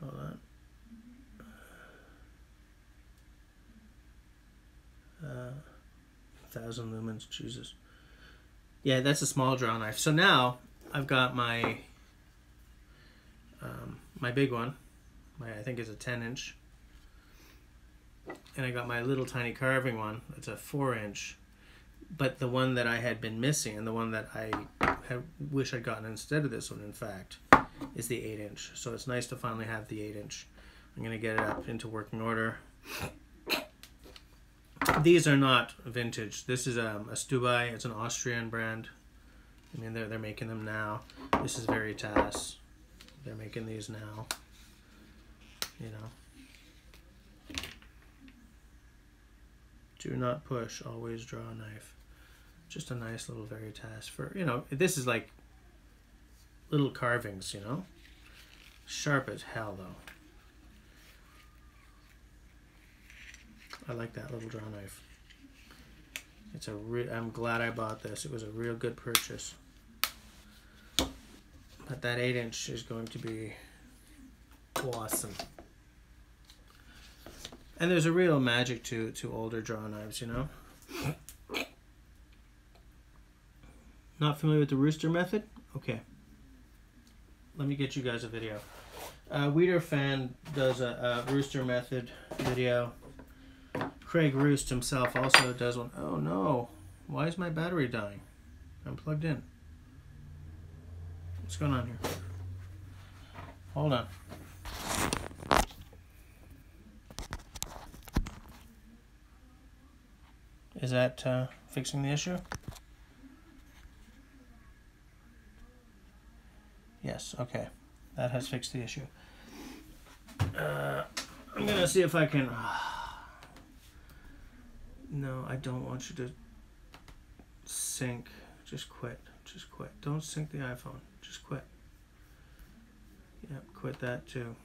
S1: Hold on. 1,000 lumens, Jesus. Yeah, that's a small draw knife. So now I've got my my big one, I think it's a 10-inch. And I got my little tiny carving one. It's a 4-inch. But the one that I had been missing, and the one that I wish I'd gotten instead of this one, in fact, is the 8-inch. So it's nice to finally have the 8-inch. I'm going to get it up into working order. These are not vintage. This is a Stubai. It's an Austrian brand. I mean, they're making them now. This is Veritas. They're making these now. You know. Do not push. Always draw a knife. Just a nice little Veritas for, you know, this is like little carvings, you know. Sharp as hell, though. I like that little draw knife. It's I'm glad I bought this. It was a real good purchase. But that 8-inch is going to be awesome. And there's a real magic to older draw knives, you know. Not familiar with the rooster method? Okay. Let me get you guys a video. Weeder Fan does a rooster method video. Craig Roost himself also does one. Oh no, why is my battery dying? I'm plugged in. What's going on here? Hold on. Is that fixing the issue? Yes, okay. That has fixed the issue. I'm gonna see if I can... No, I don't want you to sync. Just quit. Just quit. Don't sync the iPhone. Just quit. Yep, quit that too.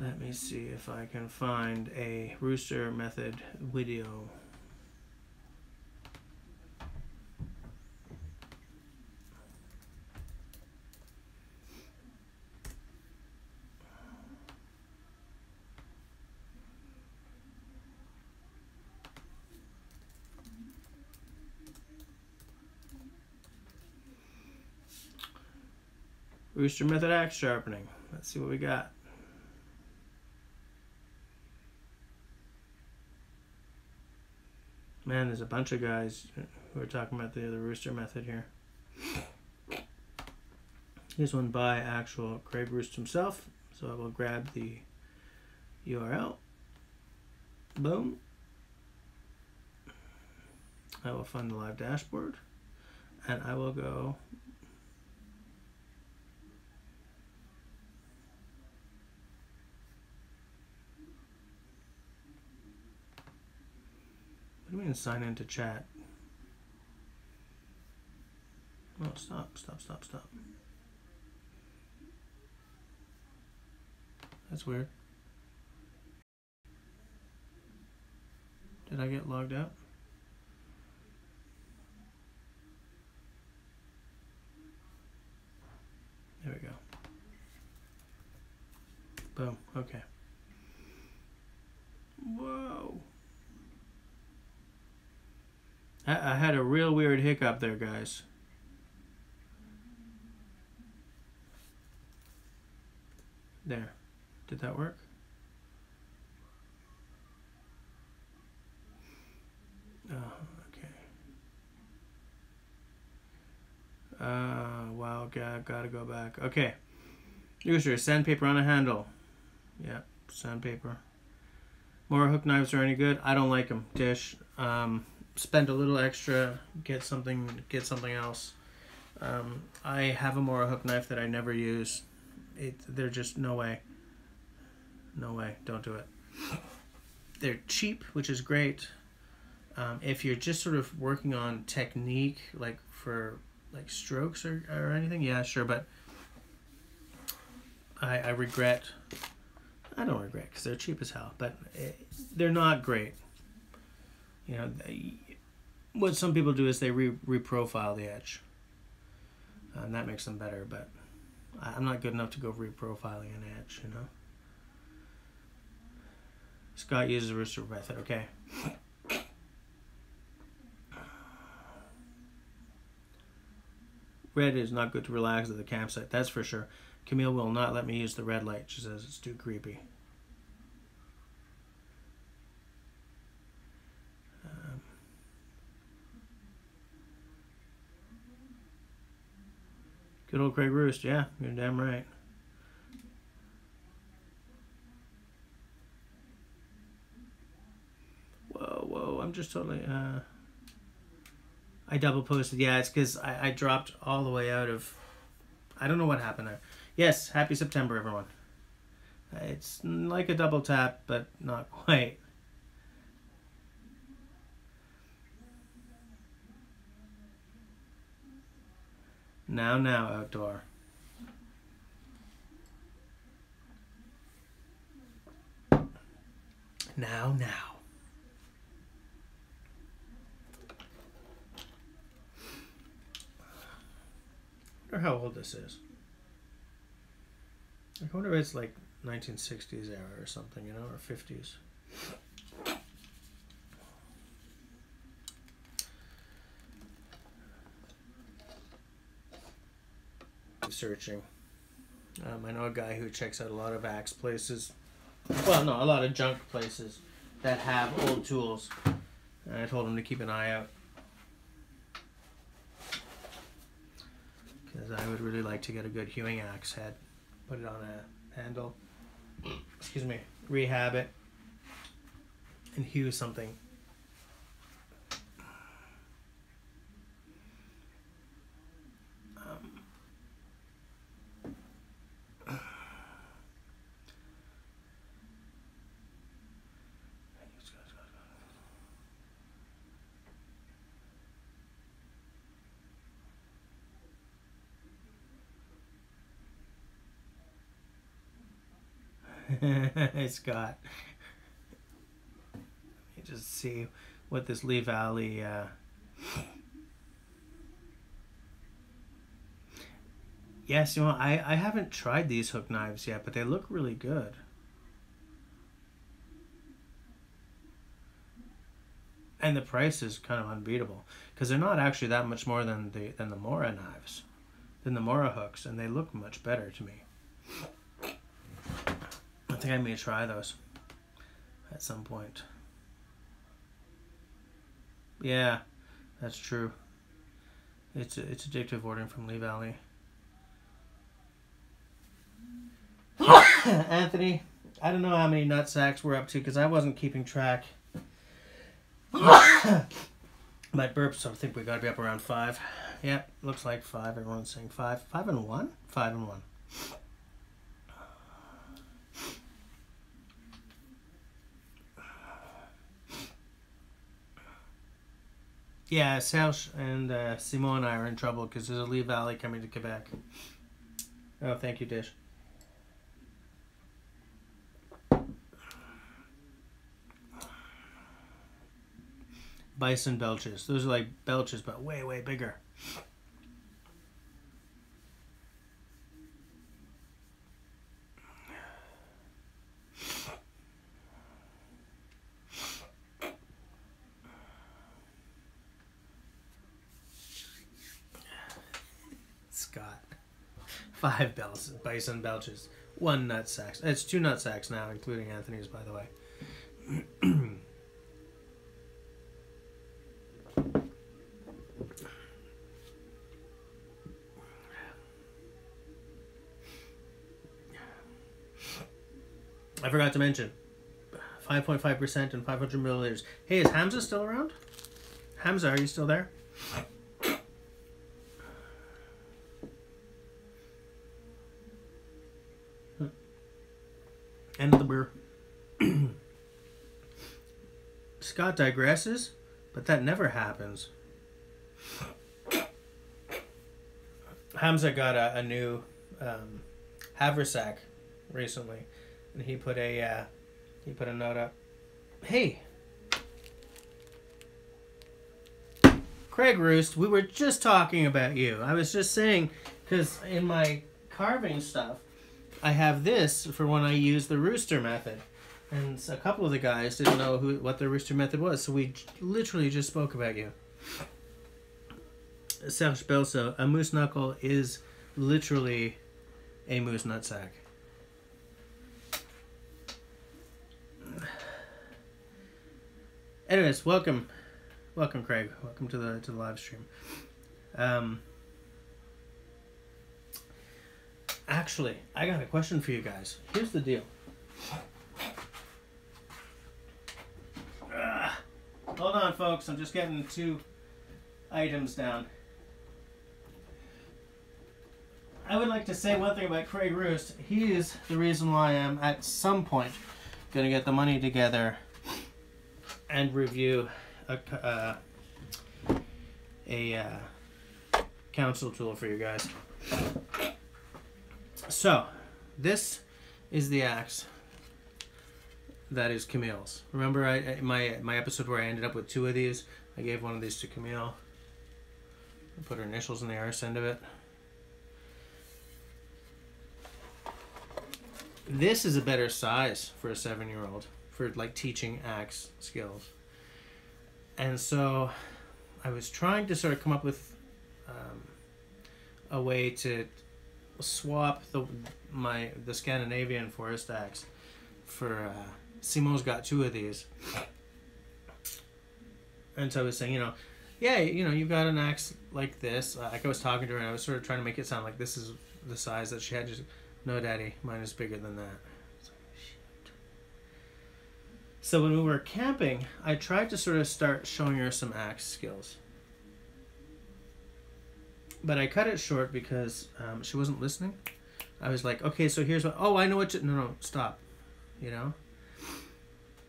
S1: Let me see if I can find a rooster method video. Rooster method axe sharpening. Let's see what we got. Man, there's a bunch of guys who are talking about the rooster method here. Here's one by actual Craig Roost himself. So I will grab the URL. Boom. I will find the live dashboard. And I will go... What do you mean sign into chat? Oh, stop. That's weird. Did I get logged out? There we go. Boom, okay. Whoa. I had a real weird hiccup there, guys. There. Did that work? Oh, okay. Wow, gotta go back. Okay. User, sandpaper on a handle. Yeah, sandpaper. More hook knives are any good? I don't like them. Dish. Spend a little extra, get something else. I have a Mora hook knife that I never use. They're just no way, don't do it. They're cheap, which is great. If you're just sort of working on technique, like for like strokes or anything, yeah, sure. But I regret. I don't regret because they're cheap as hell, but they're not great. You know, what some people do is they reprofile the edge, and that makes them better. But I'm not good enough to go reprofiling an edge, you know. Scott uses the rooster method, okay. Red is not good to relax at the campsite, that's for sure. Camille will not let me use the red light. She says it's too creepy. Good old Craig Roost. Yeah, you're damn right. Whoa, I'm just totally... I double posted. Yeah, it's because I dropped all the way out of... I don't know what happened there. Yes, happy September, everyone. It's like a double tap, but not quite. Now, outdoor. Now. I wonder how old this is. I wonder if it's like 1960s era or something, you know, or 50s. Searching. I know a guy who checks out a lot of axe places. Well, no, a lot of junk places that have old tools. And I told him to keep an eye out. Because I would really like to get a good hewing axe head. Put it on a handle. Excuse me. Rehab it. And hew something. Scott. Let me just see what this Lee Valley yes, you know, I haven't tried these hook knives yet, but they look really good. And the price is kind of unbeatable because they're not actually that much more than the Mora knives, than the Mora hooks, and they look much better to me. I think I may try those at some point. Yeah, that's true. It's addictive ordering from Lee Valley. Anthony, I don't know how many nut sacks we're up to because I wasn't keeping track. My burps, I think we got to be up around 5. Yep, looks like 5. Everyone's saying 5. 5 and 1? 5 and 1. Yeah, Serge and Simon and I are in trouble because there's a Lee Valley coming to Quebec. Oh, thank you, Dish. Bison belches. Those are like belches, but way, way bigger. Scott. 5 bison belches. 1 nut sack. It's 2 nut sacks now, including Anthony's, by the way. I forgot to mention 5.5% and 500 milliliters. Hey, is Hamza still around? Hamza, are you still there? End of the beer. Scott digresses, but that never happens. Hamza got a new haversack recently, and he put a note up. Hey, Craig Roost, we were just talking about you. I was just saying, because in my carving stuff, I have this for when I use the rooster method. And a couple of the guys didn't know what the rooster method was, so we literally just spoke about you. Serge Belso, a moose knuckle is literally a moose nutsack. Anyways, welcome, Craig. Welcome to the live stream. Actually, I got a question for you guys. Here's the deal. Hold on, folks. I'm just getting 2 items down. I would like to say one thing about Craig Roost. He is the reason why I'm at some point going to get the money together and review a council tool for you guys. So, this is the axe that is Camille's. Remember my episode where I ended up with 2 of these? I gave one of these to Camille. I put her initials in the arse end of it. This is a better size for a 7-year-old for like teaching axe skills. And so I was trying to sort of come up with a way to swap the Scandinavian forest axe for Simo's got 2 of these. And so I was saying, yeah, you've got an axe like this. Like I was talking to her and I was sort of trying to make it sound like this is the size that she had. Just, no, Daddy, mine is bigger than that. Shit. So when we were camping, I tried to sort of start showing her some axe skills. But I cut it short because she wasn't listening. I was like, okay, so here's what... Oh, I know what you... No, stop.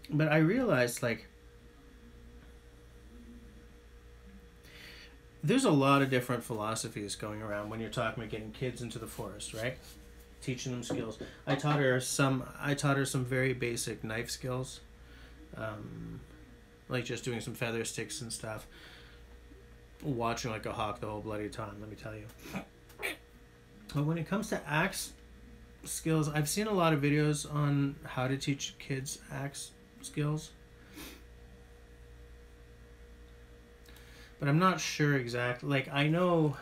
S1: But I realized, like... There's a lot of different philosophies going around when you're talking about getting kids into the forest, right? Teaching them skills. I taught her some very basic knife skills. Like just doing some feather sticks and stuff. Watching like a hawk the whole bloody time, let me tell you. But when it comes to axe skills, I've seen a lot of videos on how to teach kids axe skills. But I'm not sure exactly. Like, I know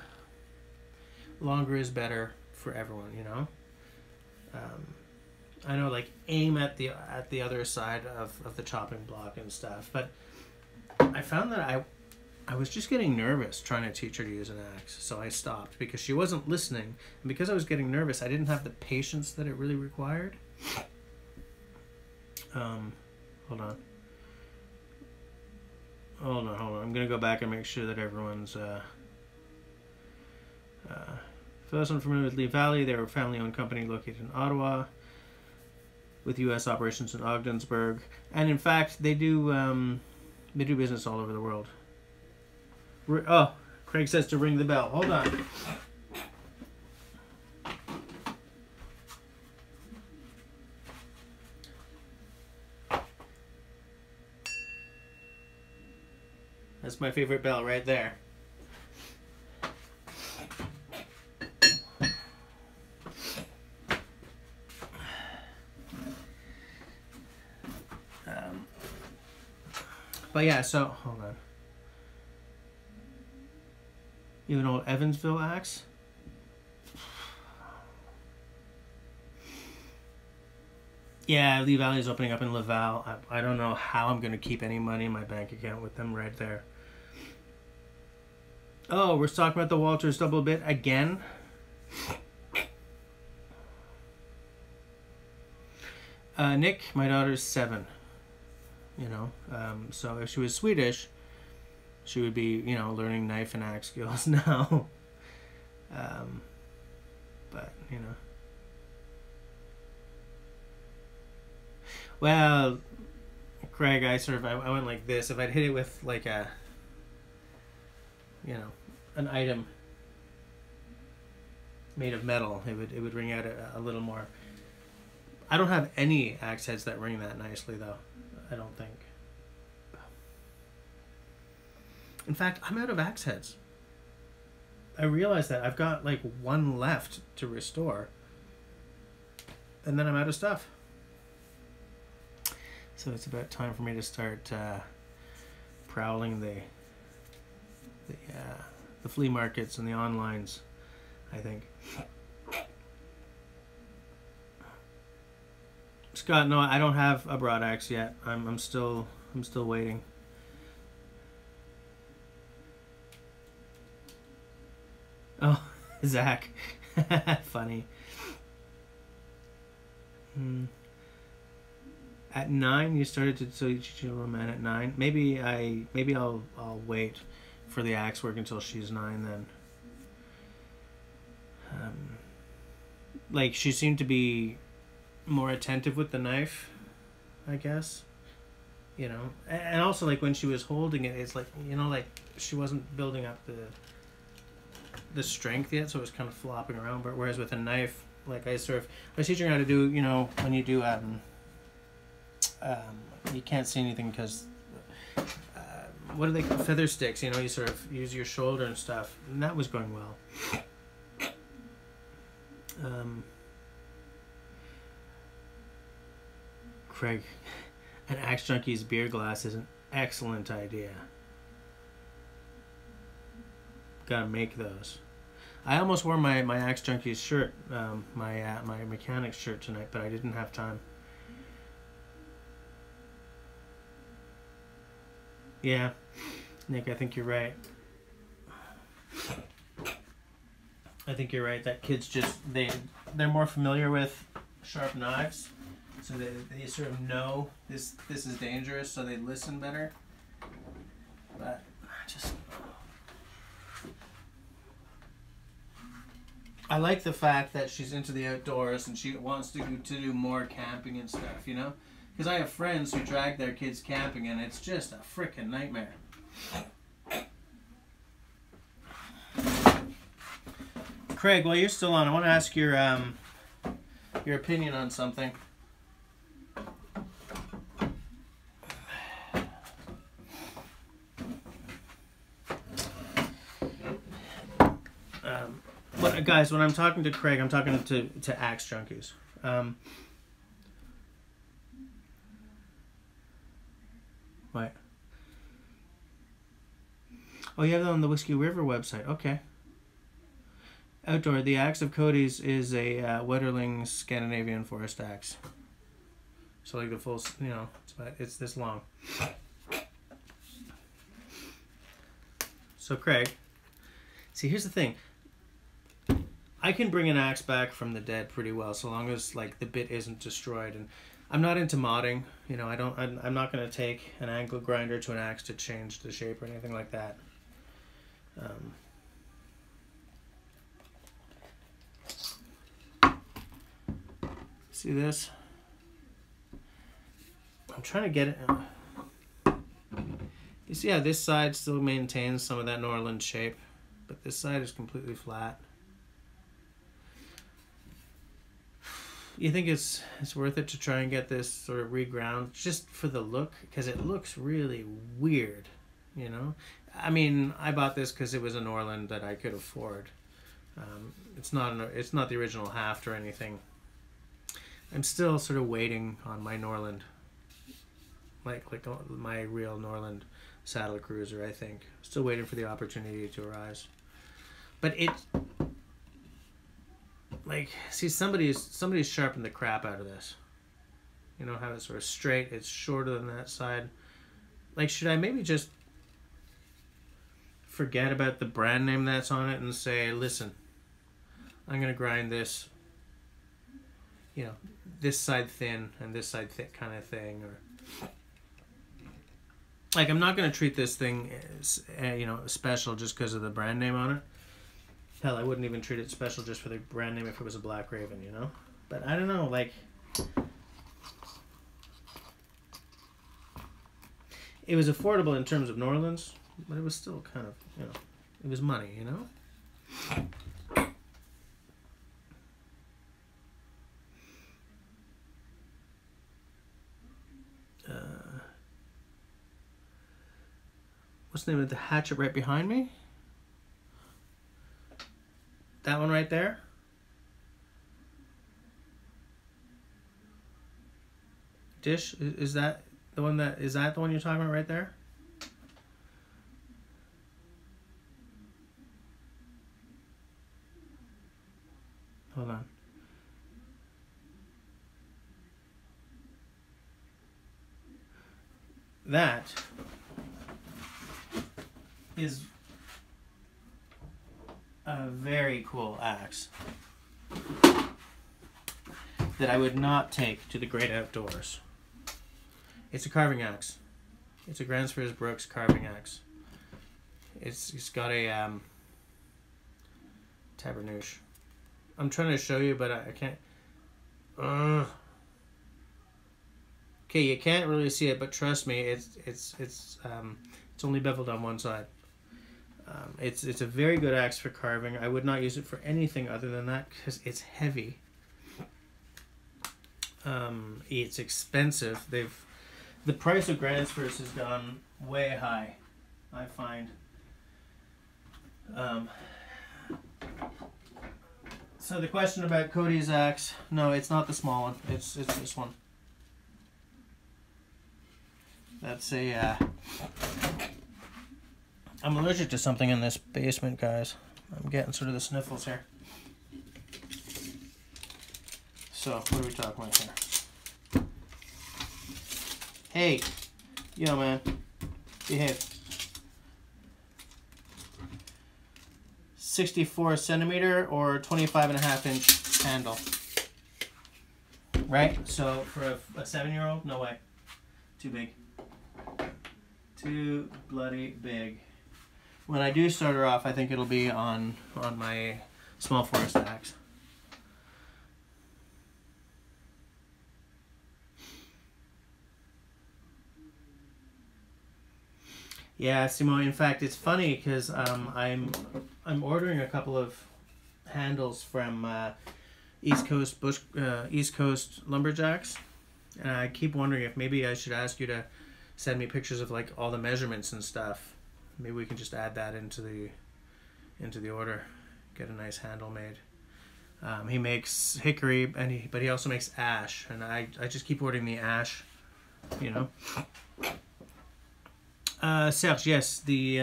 S1: longer is better for everyone, I know, like, aim at the other side of the chopping block and stuff. But I found that I was just getting nervous trying to teach her to use an axe, so I stopped because she wasn't listening. And because I was getting nervous, I didn't have the patience that it really required. Hold on. I'm going to go back and make sure that everyone's... for those unfamiliar with Lee Valley, they're a family-owned company located in Ottawa with U.S. operations in Ogdensburg. And in fact, they do business all over the world. Oh, Craig says to ring the bell. Hold on. That's my favorite bell right there. But yeah, so hold on. You have an old Evansville axe? Yeah, Lee Valley is opening up in Laval. I don't know how I'm going to keep any money in my bank account with them right there. Oh, we're talking about the Walters double bit again? Nick, my daughter's 7. So if she was Swedish, she would be, learning knife and axe skills now. But, Well, Craig, I went like this. If I'd hit it with like a, an item made of metal, it would ring out a little more. I don't have any axe heads that ring that nicely, though. I don't think. In fact, I'm out of axe heads. I realized that I've got like 1 left to restore, and then I'm out of stuff. So it's about time for me to start prowling the flea markets and the onlines, I think. Scott, no, I don't have a broadaxe yet. I'm still waiting. Oh, Zach, funny. At 9, you started to teach your little man at 9. Maybe I'll wait for the axe work until she's 9 then. Like, she seemed to be more attentive with the knife, I guess. You know, and also like when she was holding it, it's like, you know, like she wasn't building up the strength yet, so it was kind of flopping around. But whereas with a knife, like I was teaching her how to do, you know, when you do you can't see anything because what do they call feather sticks? You know, you sort of use your shoulder and stuff, and that was going well. Craig, an Axe Junkie's beer glass is an excellent idea. Gotta make those. I almost wore my Axe Junkie's shirt, my mechanic's shirt tonight, but I didn't have time. Yeah, Nick, I think you're right. I think you're right that kids just they're more familiar with sharp knives, so they sort of know this is dangerous, so they listen better. But I like the fact that she's into the outdoors and she wants to do more camping and stuff, you know? Because I have friends who drag their kids camping and it's just a frickin' nightmare. Craig, while you're still on, I want to ask your opinion on something. Guys, when I'm talking to Craig, I'm talking to Axe Junkies. What? Oh, you have that on the Whiskey River website. Okay. Outdoor, the axe of Cody's is a Wetterling Scandinavian forest axe. So like the full, you know, it's this long. So Craig, see, here's the thing. I can bring an axe back from the dead pretty well, so long as like the bit isn't destroyed. And I'm not into modding. You know, I'm not going to take an angle grinder to an axe to change the shape or anything like that. See this? I'm trying to get it. You see how this side still maintains some of that Norland shape, but this side is completely flat. You think it's worth it to try and get this sort of reground just for the look? Because it looks really weird, you know? I mean, I bought this because it was a Norland that I could afford. It's not the original haft or anything. I'm still sort of waiting on my Norland, like my real Norland saddle cruiser. I think still waiting for the opportunity to arise. But it, like, see, somebody's sharpened the crap out of this. You know how it's sort of straight. It's shorter than that side. Like, should I maybe just forget about the brand name that's on it and say, listen, I'm gonna grind this, you know, this side thin and this side thick kind of thing, or like I'm not gonna treat this thing as, you know, special just because of the brand name on it. Hell, I wouldn't even treat it special just for the brand name if it was a Black Raven, you know. But I don't know, like, it was affordable in terms of Norlands, but it was still kind of, you know, it was money, you know. What's the name of the hatchet right behind me? That one right there? Dish, is that the one you're talking about right there? Hold on. that is a very cool axe that I would not take to the great outdoors. It's a carving axe. It's a Gränsfors Brooks carving axe. It's got a tabernouche. I'm trying to show you, but I can't. Okay, you can't really see it, but trust me, it's only beveled on one side. It's a very good axe for carving. I would not use it for anything other than that because it's heavy. It's expensive. The price of Gränsfors has gone way high, I find. So the question about Cody's axe, no, it's not the small one. It's this one. That's a. I'm allergic to something in this basement, guys. I'm getting sort of the sniffles here. So what are we talking about here? Hey, yo, man, behave. 64 centimeter or 25.5 inch handle, right? So for a 7-year-old, no way, too big, too bloody big. When I do start her off, I think it'll be on my small forest axe. Yeah, Simone. In fact, it's funny because I'm ordering a couple of handles from East Coast Lumberjacks, and I keep wondering if maybe I should ask you to send me pictures of like all the measurements and stuff. Maybe we can just add that into the order. Get a nice handle made. He makes hickory, but he also makes ash, and I just keep ordering the ash, you know. Serge, yes, the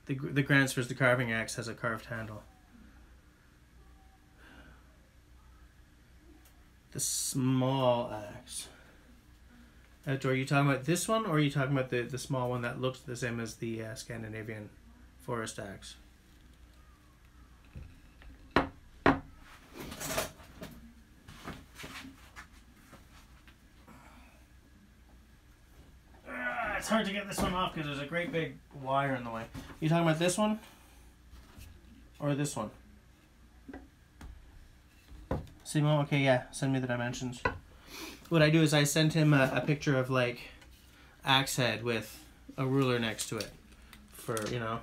S1: Gränsfors, the carving axe, has a carved handle. The small axe. Outdoor, are you talking about this one, or are you talking about the small one that looks the same as the Scandinavian forest axe? It's hard to get this one off because there's a great big wire in the way. You talking about this one? Or this one? Simon, okay, yeah, send me the dimensions. What I do is I send him a picture of like axe head with a ruler next to it for, you know,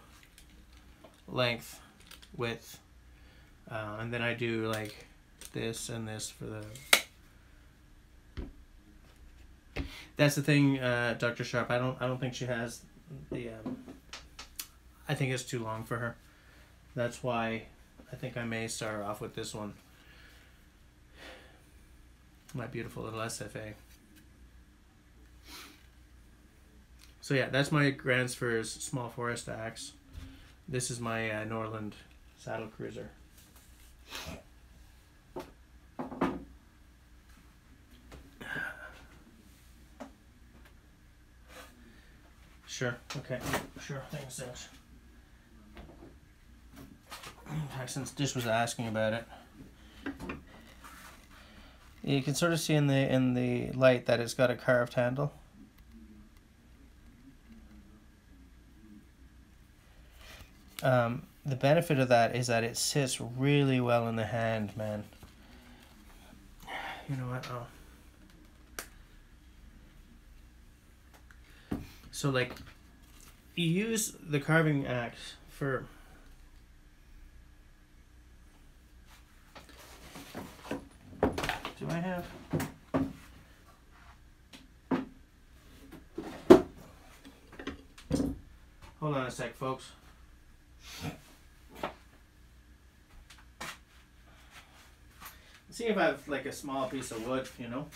S1: length, width, and then I do like this and this for the. That's the thing, Dr. Sharp. I don't think she has the. I think it's too long for her. That's why I think I may start her off with this one. My beautiful little SFA. So yeah, that's my Gränsfors small forest axe. This is my Norland saddle cruiser. Sure. Okay. Sure. Thanks, Serge. Since Dish was asking about it, you can sort of see in the light that it's got a carved handle. The benefit of that is that it sits really well in the hand, man. You know what? Oh. So like, you use the carving axe for do I have hold on a sec, folks. See if I have like a small piece of wood, you know.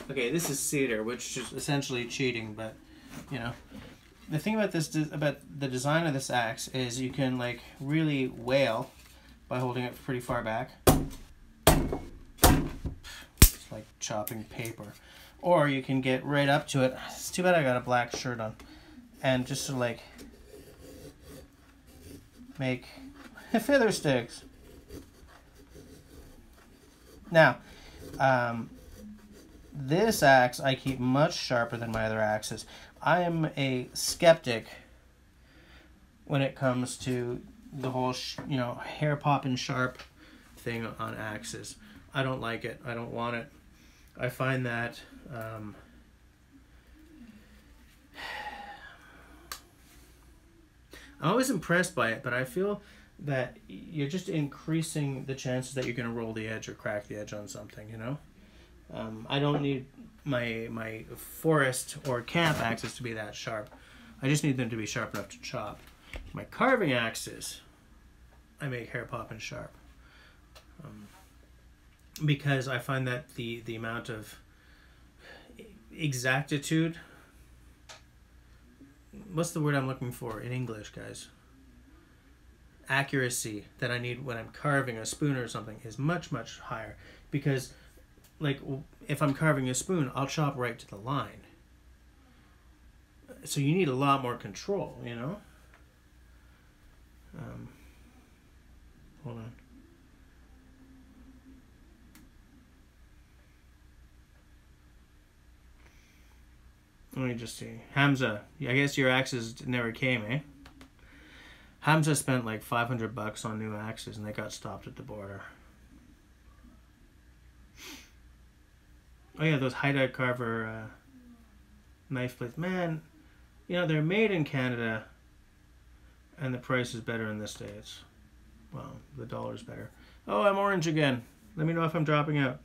S1: Okay, this is cedar, which is essentially cheating, but you know, the thing about this, about the design of this axe, is you can like really wail by holding it pretty far back. chopping paper. Or you can get right up to it. It's too bad I got a black shirt on. And just to like make feather sticks. Now, this axe I keep much sharper than my other axes. I am a skeptic when it comes to the whole, hair popping sharp thing on axes. I don't like it. I don't want it. I find that I'm always impressed by it, but I feel that you're just increasing the chances that you're going to roll the edge or crack the edge on something, I don't need my forest or camp axes to be that sharp. I just need them to be sharp enough to chop. My carving axes, I make hair popping sharp. Because I find that the amount of exactitude, what's the word I'm looking for in English, guys? Accuracy that I need when I'm carving a spoon or something is much, much higher. Because, like, if I'm carving a spoon, I'll chop right to the line. So you need a lot more control, Hold on. Let me just see. Hamza, I guess your axes never came, eh? Hamza spent like $500 on new axes and they got stopped at the border. Oh yeah, those Haida Carver knife blades. Man, they're made in Canada and the price is better in the States. Well, the dollar's better. Oh, I'm orange again. Let me know if I'm dropping out.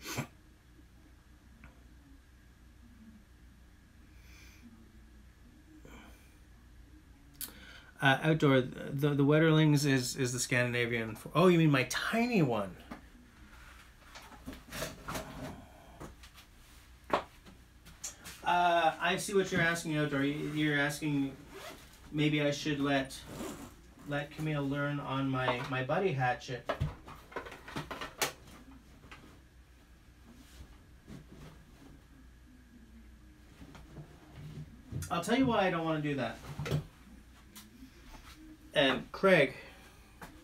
S1: Outdoor, the Wetterlings is the Scandinavian. Oh, you mean my tiny one? I see what you're asking, Outdoor. You're asking maybe I should let Camille learn on my buddy hatchet. I'll tell you why I don't want to do that. And Craig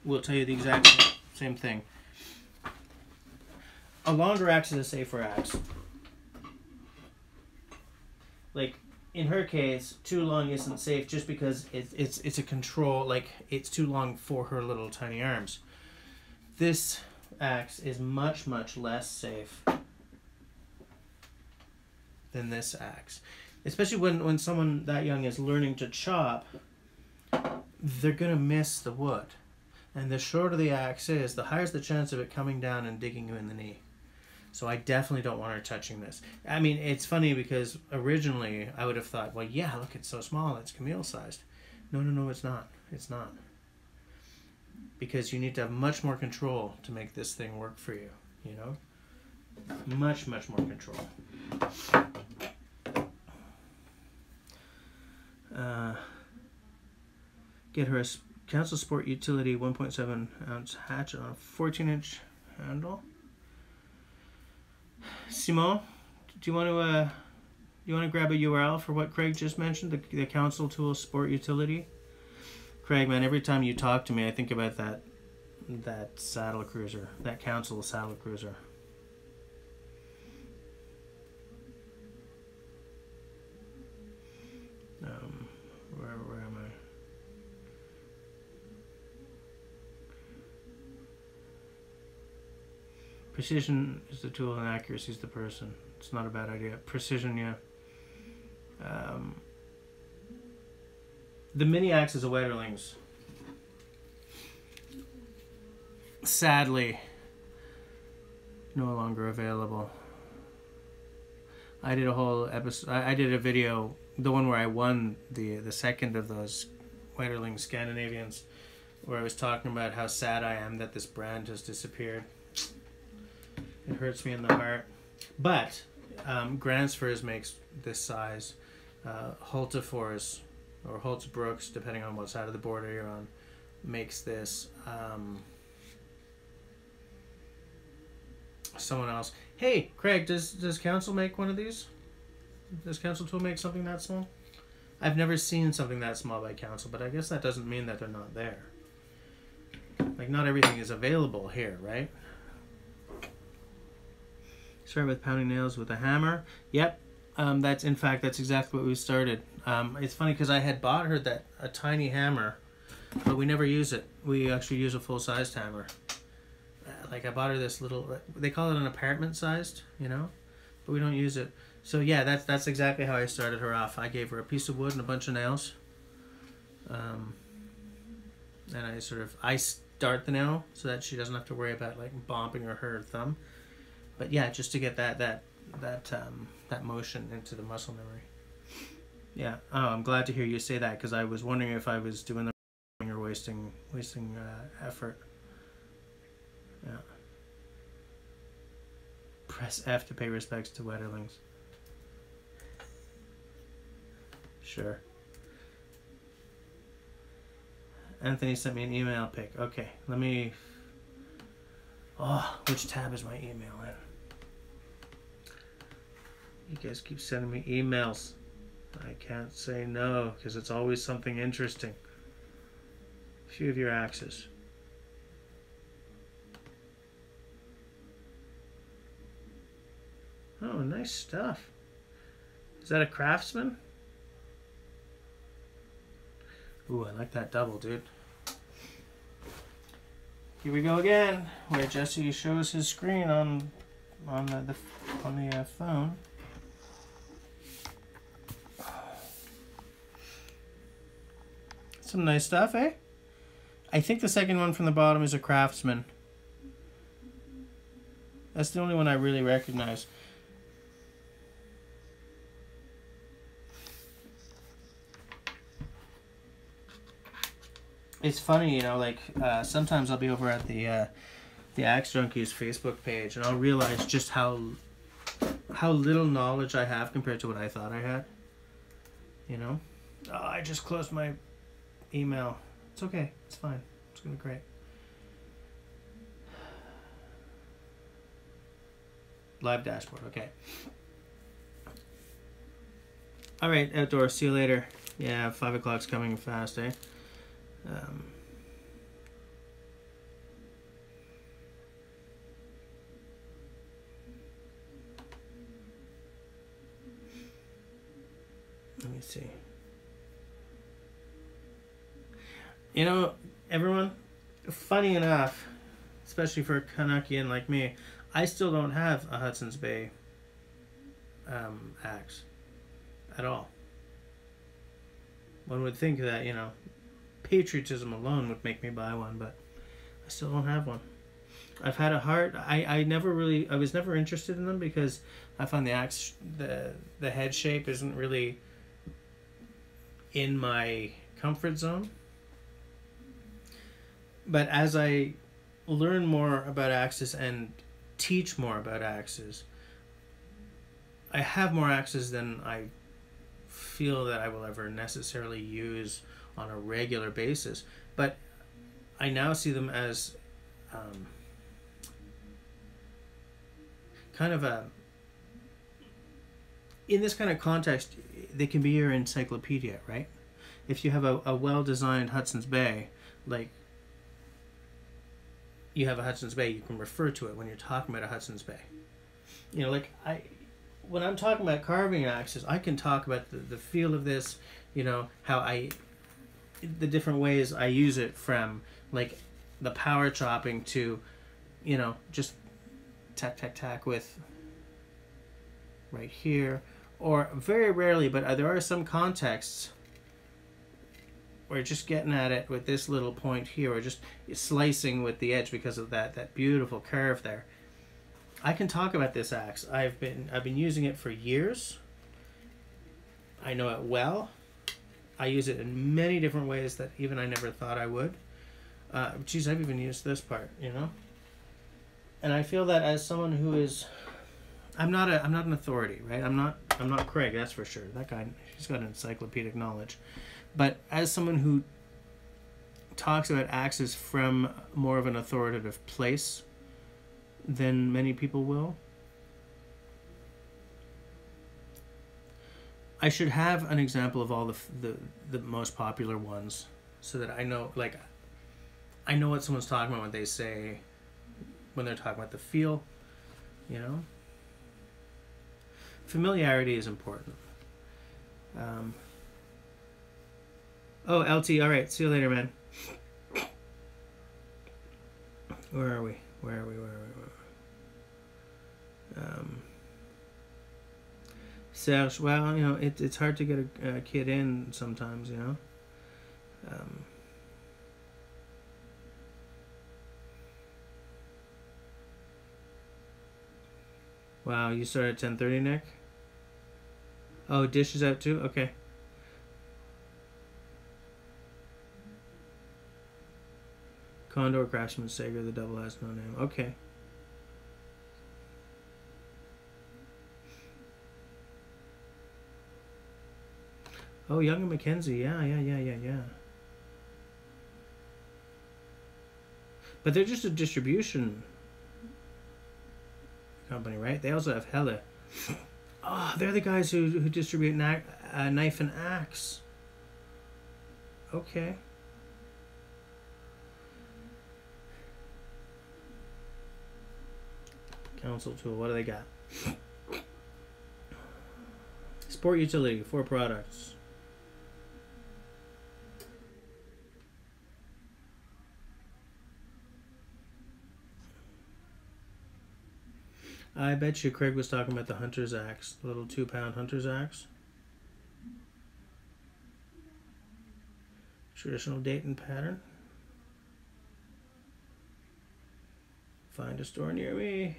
S1: will tell you the exact same thing. A longer axe is a safer axe. Like, in her case, too long isn't safe just because it's a control, like, it's too long for her little tiny arms. This axe is much, much less safe than this axe. Especially when someone that young is learning to chop, they're going to miss the wood. And the shorter the axe is, the higher is the chance of it coming down and digging you in the knee. So I definitely don't want her touching this. I mean, it's funny because originally I would have thought, well, yeah, look, it's so small, it's Camille-sized. No, it's not. It's not. Because you need to have much more control to make this thing work for you, Much, much more control. Get her a Council Sport Utility 1.7 ounce hatchet on a 14-inch handle. Simon, do you want to grab a URL for what Craig just mentioned, the Council Tool Sport Utility? Craig, man, every time you talk to me, I think about that saddle cruiser, that Council saddle cruiser. Where am I? Precision is the tool and accuracy is the person. It's not a bad idea. Precision, yeah. The mini axe is a Wetterlings. Sadly, no longer available. I did a whole episode. I did a video, the one where I won the second of those Wetterlings Scandinavians, where I was talking about how sad I am that this brand has disappeared. It hurts me in the heart. But Gransfors makes this size. Hultafors or Holtzbrooks, depending on what side of the border you're on, someone else, hey, Craig, does Council make one of these? Does Council Tool make something that small? I've never seen something that small by Council, but I guess that doesn't mean that they're not there. Like, not everything is available here, right? Start with pounding nails with a hammer. Yep, that's exactly what we started. It's funny because I had bought her a tiny hammer, but we never use it. We actually use a full-sized hammer. Like, I bought her this little, they call it an apartment-sized, you know, but we don't use it. So yeah, that's exactly how I started her off. I gave her a piece of wood and a bunch of nails, and I start the nail so that she doesn't have to worry about like bumping her thumb. But yeah, just to get that motion into the muscle memory. Yeah. Oh, I'm glad to hear you say that, because I was wondering if I was doing the wrong or wasting effort. Yeah. Press F to pay respects to Wetterlings. Sure. Anthony sent me an email pic. Okay, let me... Oh, which tab is my email in? You guys keep sending me emails. I can't say no, because it's always something interesting. A few of your axes. Oh, nice stuff. Is that a Craftsman? Ooh, I like that double, dude. Here we go again, where Jesse shows his screen on the phone. Some nice stuff, eh? I think the second one from the bottom is a Craftsman. That's the only one I really recognize. It's funny, you know, like sometimes I'll be over at the Axe Junkies Facebook page, and I'll realize just how little knowledge I have compared to what I thought I had. You know? Oh, I just closed my email. It's okay. It's fine. It's gonna be great. Live dashboard. Okay. All right, outdoor. See you later. Yeah, 5 o'clock's coming fast, eh? Let me see. You know, everyone, funny enough, especially for a Canuckian like me, I still don't have a Hudson's Bay axe at all. One would think that, you know, patriotism alone would make me buy one, but I still don't have one. I've had a hard... I was never interested in them because I find the axe, the head shape isn't really in my comfort zone. But as I learn more about axes and teach more about axes, I have more axes than I feel that I will ever necessarily use on a regular basis. But I now see them as kind of a... In this kind of context, they can be your encyclopedia, right? If you have a well-designed Hudson's Bay, like you have a Hudson's Bay, you can refer to it when you're talking about a Hudson's Bay. You know, like when I'm talking about carving axes, I can talk about the feel of this, you know, the different ways I use it, from like the power chopping to, you know, just tack with right here, or very rarely, but there are some contexts where just getting at it with this little point here, or just slicing with the edge because of that beautiful curve there. I can talk about this axe. I've been using it for years. I know it well. I use it in many different ways that even I never thought I would. Geez, I've even used this part, you know. And I feel that as someone who is, I'm not an authority, right? I'm not Craig, that's for sure. That guy, he's got encyclopedic knowledge. But as someone who talks about axes from more of an authoritative place, than many people will. I should have an example of all the most popular ones, so that I know, like, I know what someone's talking about when they say, when they're talking about the feel, you know. Familiarity is important. Oh, LT, all right. See you later, man. Where are we? Serge, well, you know, it's hard to get a kid in sometimes, you know. Wow, you start at 10:30, Nick? Oh, Dish is out too? Okay. Condor, Craftsman, Sager, the double has no name. Okay. Oh, Young and Mackenzie. Yeah. But they're just a distribution company, right? They also have Hella. Oh, they're the guys who distribute Knife and Axe. Okay. Council tool. What do they got? Sport utility. 4 products. I bet you Craig was talking about the Hunter's Axe, the little 2-pound Hunter's Axe. Traditional Dayton pattern. Find a store near me.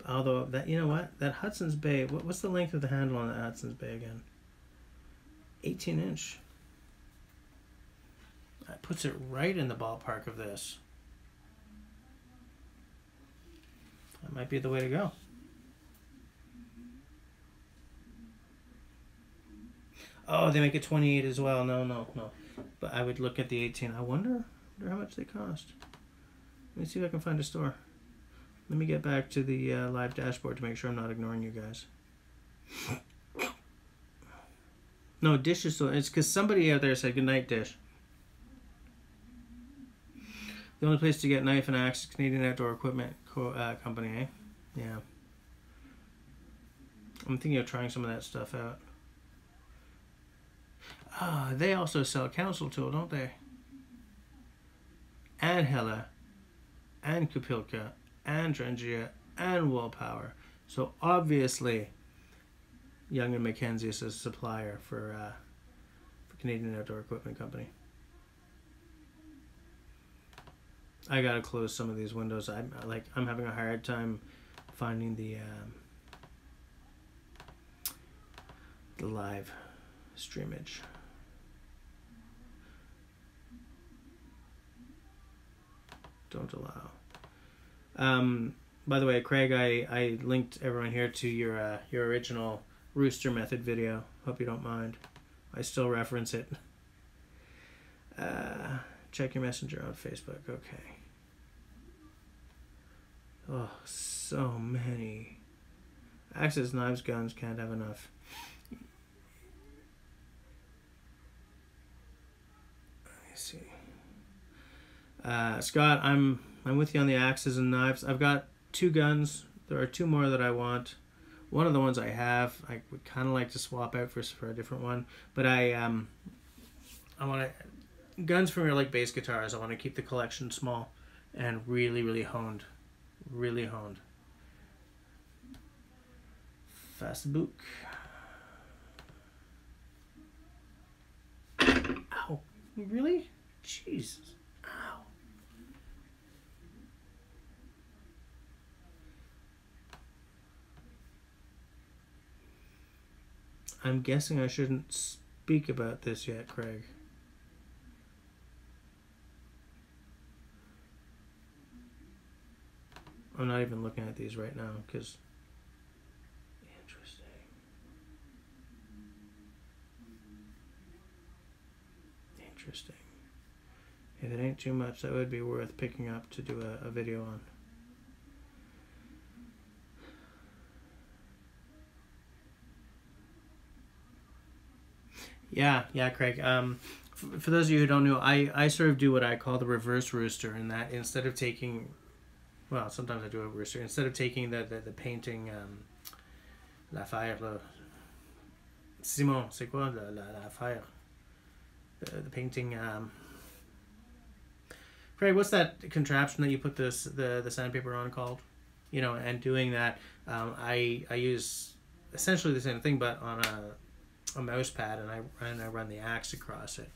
S1: Although that, you know what, that Hudson's Bay. What's the length of the handle on that Hudson's Bay again? 18-inch. That puts it right in the ballpark of this. That might be the way to go. Oh, they make it 28 as well. No. But I would look at the 18. I wonder how much they cost. Let me see if I can find a store. Let me get back to the live dashboard to make sure I'm not ignoring you guys. No, Dish is still... It's because somebody out there said goodnight, Dish. The only place to get Knife and Axe is Canadian Outdoor Equipment Company, eh? Yeah. I'm thinking of trying some of that stuff out. Ah, they also sell Council Tool, don't they? And Hella, and Kupilka, and Drengia, and Willpower. So obviously, Young and Mackenzie is a supplier for Canadian Outdoor Equipment Company. I gotta close some of these windows. I'm having a hard time finding the live streamage. Don't allow. By the way, Craig, I linked everyone here to your original rooster method video. Hope you don't mind. I still reference it. Check your messenger on Facebook. Okay. Oh, so many. Axes, knives, guns, can't have enough. Let me see. Scott, I'm with you on the axes and knives. I've got 2 guns. There are 2 more that I want. One of the ones I have, I would kind of like to swap out for a different one. But I want to... Guns for me are like bass guitars. I want to keep the collection small and really honed. Really honed. Fast book. Ow. Really? Jesus. Ow. I'm guessing I shouldn't speak about this yet, Craig. I'm not even looking at these right now because... Interesting. If it ain't too much, that would be worth picking up to do a video on. Yeah, yeah, Craig. For those of you who don't know, I sort of do what I call the reverse rooster, in that instead of taking, well, sometimes I do a rooster, instead of taking the painting, l'affaire, Simon, c'est quoi l'affaire? The painting, Craig, what's that contraption that you put the sandpaper on called? You know, and doing that, I use essentially the same thing, but on a mouse pad, and I run the axe across it.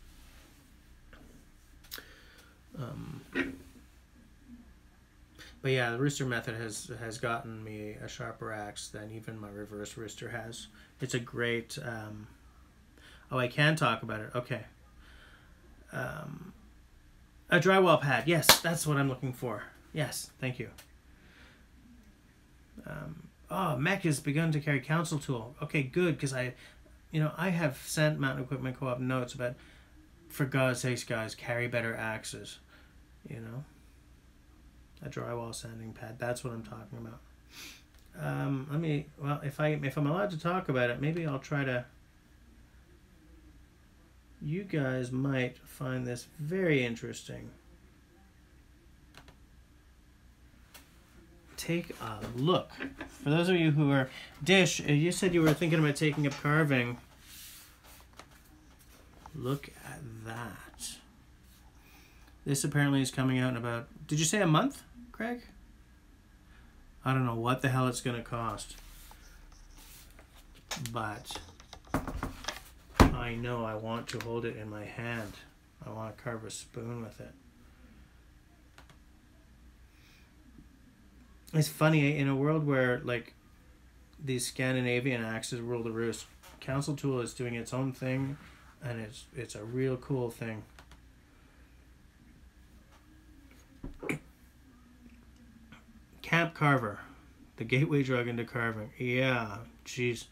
S1: But yeah, the rooster method has gotten me a sharper axe than even my reverse rooster has. It's a great. Oh, I can talk about it. Okay. A drywall pad. Yes, that's what I'm looking for. Yes, thank you. Oh, Mech has begun to carry council tool. Okay, good, because I have sent Mountain Equipment Co-op notes about, for God's sakes, guys, carry better axes. You know, a drywall sanding pad. That's what I'm talking about. Let me. Well, if I'm allowed to talk about it, maybe I'll try to. You guys might find this very interesting. Take a look. For those of you who are Dish, you said you were thinking about taking up carving. Look at that. This apparently is coming out in about, did you say a month, Craig? I don't know what the hell it's going to cost. But I know I want to hold it in my hand. I want to carve a spoon with it. It's funny, in a world where like these Scandinavian axes rule the roost, council tool is doing its own thing, and it's a real cool thing. Camp Carver, the gateway drug into carving. Yeah, jeez.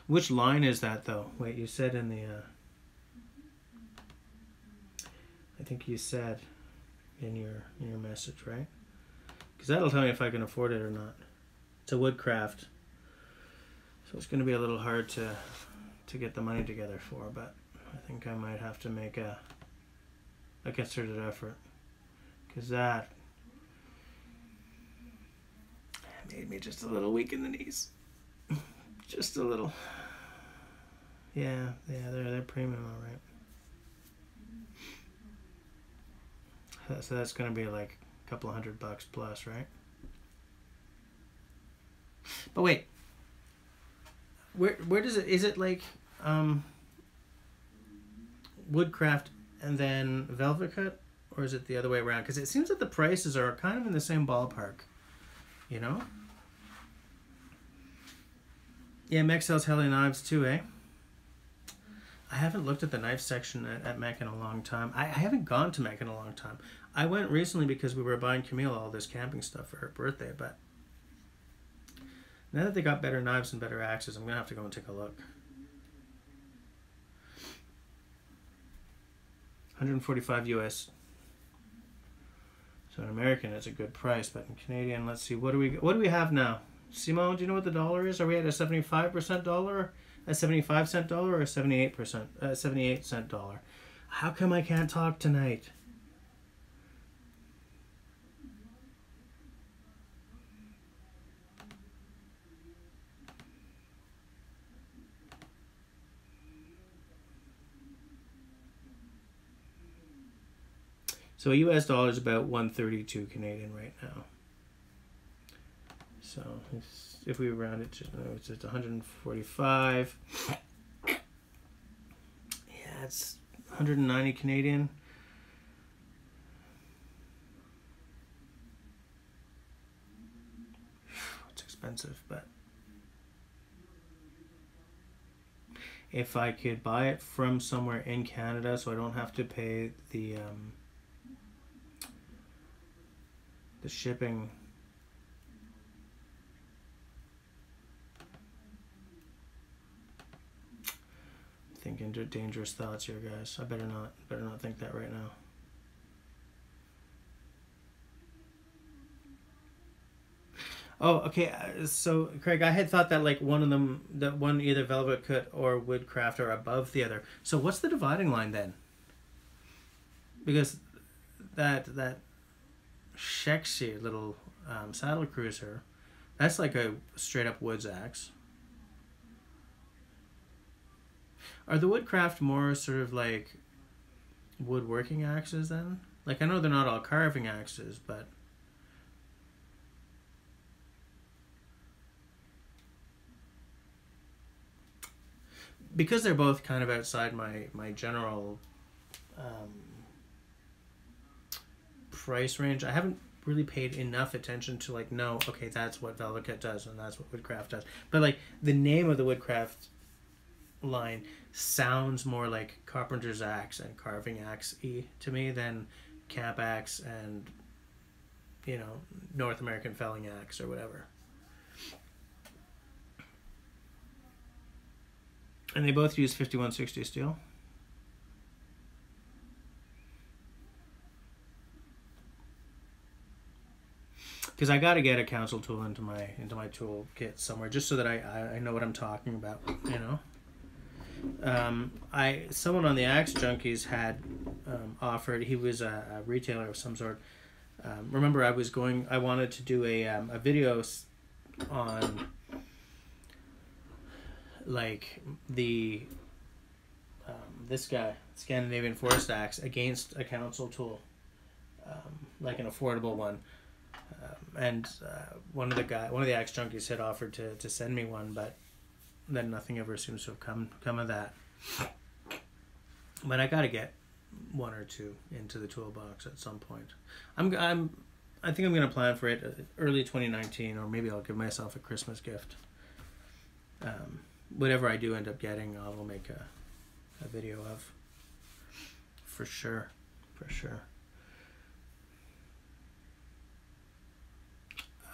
S1: Which line is that though? Wait, you said in the I think you said in your message, right? Because that'll tell me if I can afford it or not. It's a woodcraft, so it's going to be a little hard to get the money together for, but I think I might have to make a concerted effort, because that made me just a little weak in the knees. Just a little. Yeah, they're premium, all right. So that's going to be like a couple of $100 plus, right? But wait, where does it? Is it like woodcraft and then velvet cut, or is it the other way around? Because it seems that the prices are kind of in the same ballpark, you know. Yeah, Mech sells heli knives too, eh? I haven't looked at the knife section at Mech in a long time. I haven't gone to Mech in a long time. I went recently because we were buying Camille all this camping stuff for her birthday, but now that they got better knives and better axes, I'm going to have to go and take a look. 145 US. So in American, it's a good price, but in Canadian, let's see, what do we have now? Simone, do you know what the dollar is? Are we at a 75% dollar, a 75-cent dollar, or a 78-cent dollar? How come I can't talk tonight? So a US dollar is about 132 Canadian right now. So if we round it to, it's just 145. Yeah, it's 190 Canadian. It's expensive, but if I could buy it from somewhere in Canada, so I don't have to pay the shipping. Thinking dangerous thoughts here, guys. I better not think that right now. Oh, okay. So, Craig, I had thought that like one of them, that one either velvet cut or woodcraft are above the other. So, what's the dividing line then? Because that sexy little saddle cruiser, that's like a straight up woods axe. Are the woodcraft more sort of like woodworking axes then? Like, I know they're not all carving axes, but because they're both kind of outside my general price range, I haven't really paid enough attention to like know, okay, that's what velvet cut does and that's what woodcraft does. But like the name of the woodcraft line sounds more like carpenter's axe and carving axe-y to me than camp axe and, you know, North American felling axe or whatever. And they both use 5160 steel. Because I got to get a council tool into my tool kit somewhere, just so that I know what I'm talking about, you know. Someone on the Axe Junkies had offered. He was a retailer of some sort. Remember, I wanted to do a video on like the this guy, Scandinavian Forest Axe, against a council tool, like an affordable one. And one of the Axe Junkies had offered to send me one, but then nothing ever seems to have come of that. But I gotta get one or two into the toolbox at some point. I think I'm gonna plan for it early 2019, or maybe I'll give myself a Christmas gift. Whatever I do end up getting, I will make a video of. For sure.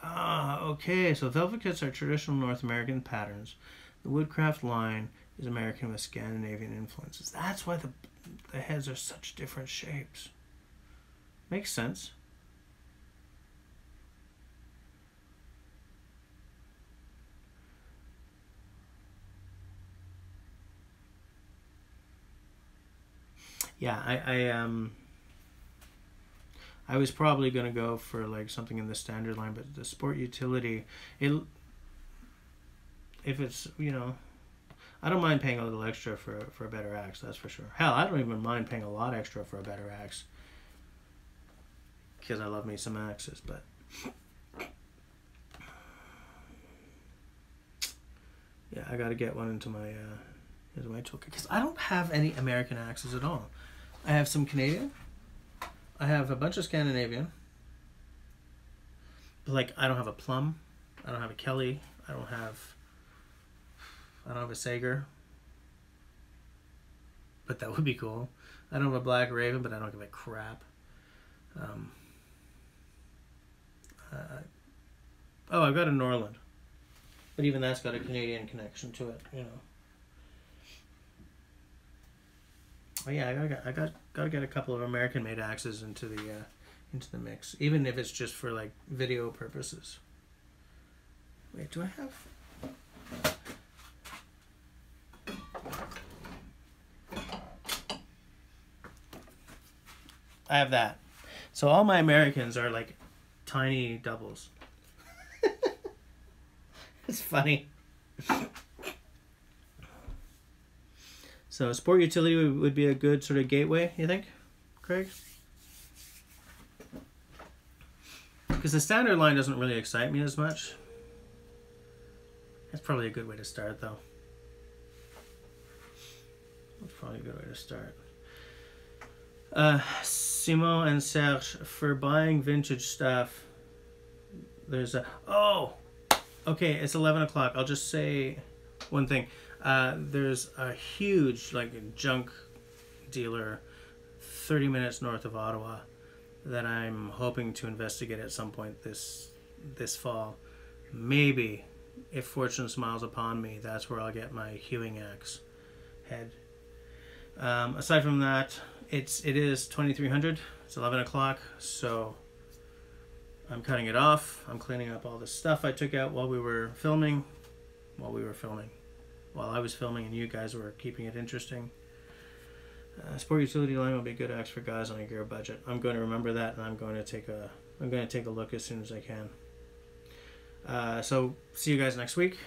S1: Okay, so velvet cuts are traditional North American patterns. The woodcraft line is American with Scandinavian influences. That's why the heads are such different shapes. Makes sense. Yeah, I was probably going to go for like something in the standard line, but the sport utility, if it's, you know, I don't mind paying a little extra for a better axe, that's for sure. Hell, I don't even mind paying a lot extra for a better axe, because I love me some axes. But yeah, I got to get one into my toolkit, because I don't have any American axes at all. I have some Canadian. I have a bunch of Scandinavian. But like, I don't have a Plum. I don't have a Kelly. I don't have a Sager. But that would be cool. I don't have a Black Raven, but I don't give a crap. I've got a Norland. But even that's got a Canadian connection to it, you know. Oh yeah, I gotta get a couple of American-made axes into the mix, even if it's just for like video purposes. Wait, do I have? I have that. So all my Americans are like tiny doubles. It's funny. So sport utility would be a good sort of gateway, you think, Craig? Because the standard line doesn't really excite me as much. That's probably a good way to start, though. That's probably a good way to start. Simon and Serge, for buying vintage stuff, there's a... Oh! Okay, it's 11 o'clock. I'll just say one thing. There's a huge like junk dealer 30 minutes north of Ottawa that I'm hoping to investigate at some point this fall. Maybe, if fortune smiles upon me, that's where I'll get my hewing axe head. Aside from that, it is 2300. It's 11 o'clock, so I'm cutting it off. I'm cleaning up all the stuff I took out while we were filming. While I was filming and you guys were keeping it interesting. Sport utility line will be a good axe for guys on a gear budget. I'm going to remember that, and I'm going to take a look as soon as I can. So see you guys next week.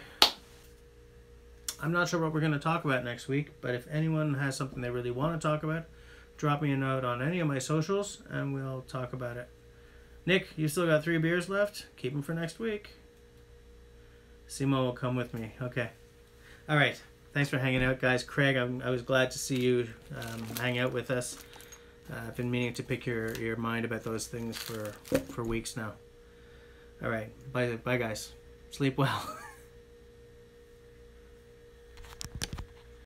S1: I'm not sure what we're going to talk about next week, but if anyone has something they really want to talk about, drop me a note on any of my socials and we'll talk about it. Nick, you still got 3 beers left? Keep them for next week. Simo will come with me. Okay. All right. Thanks for hanging out, guys. Craig, I was glad to see you hang out with us. I've been meaning to pick your mind about those things for weeks now. All right. Bye, guys. Sleep well.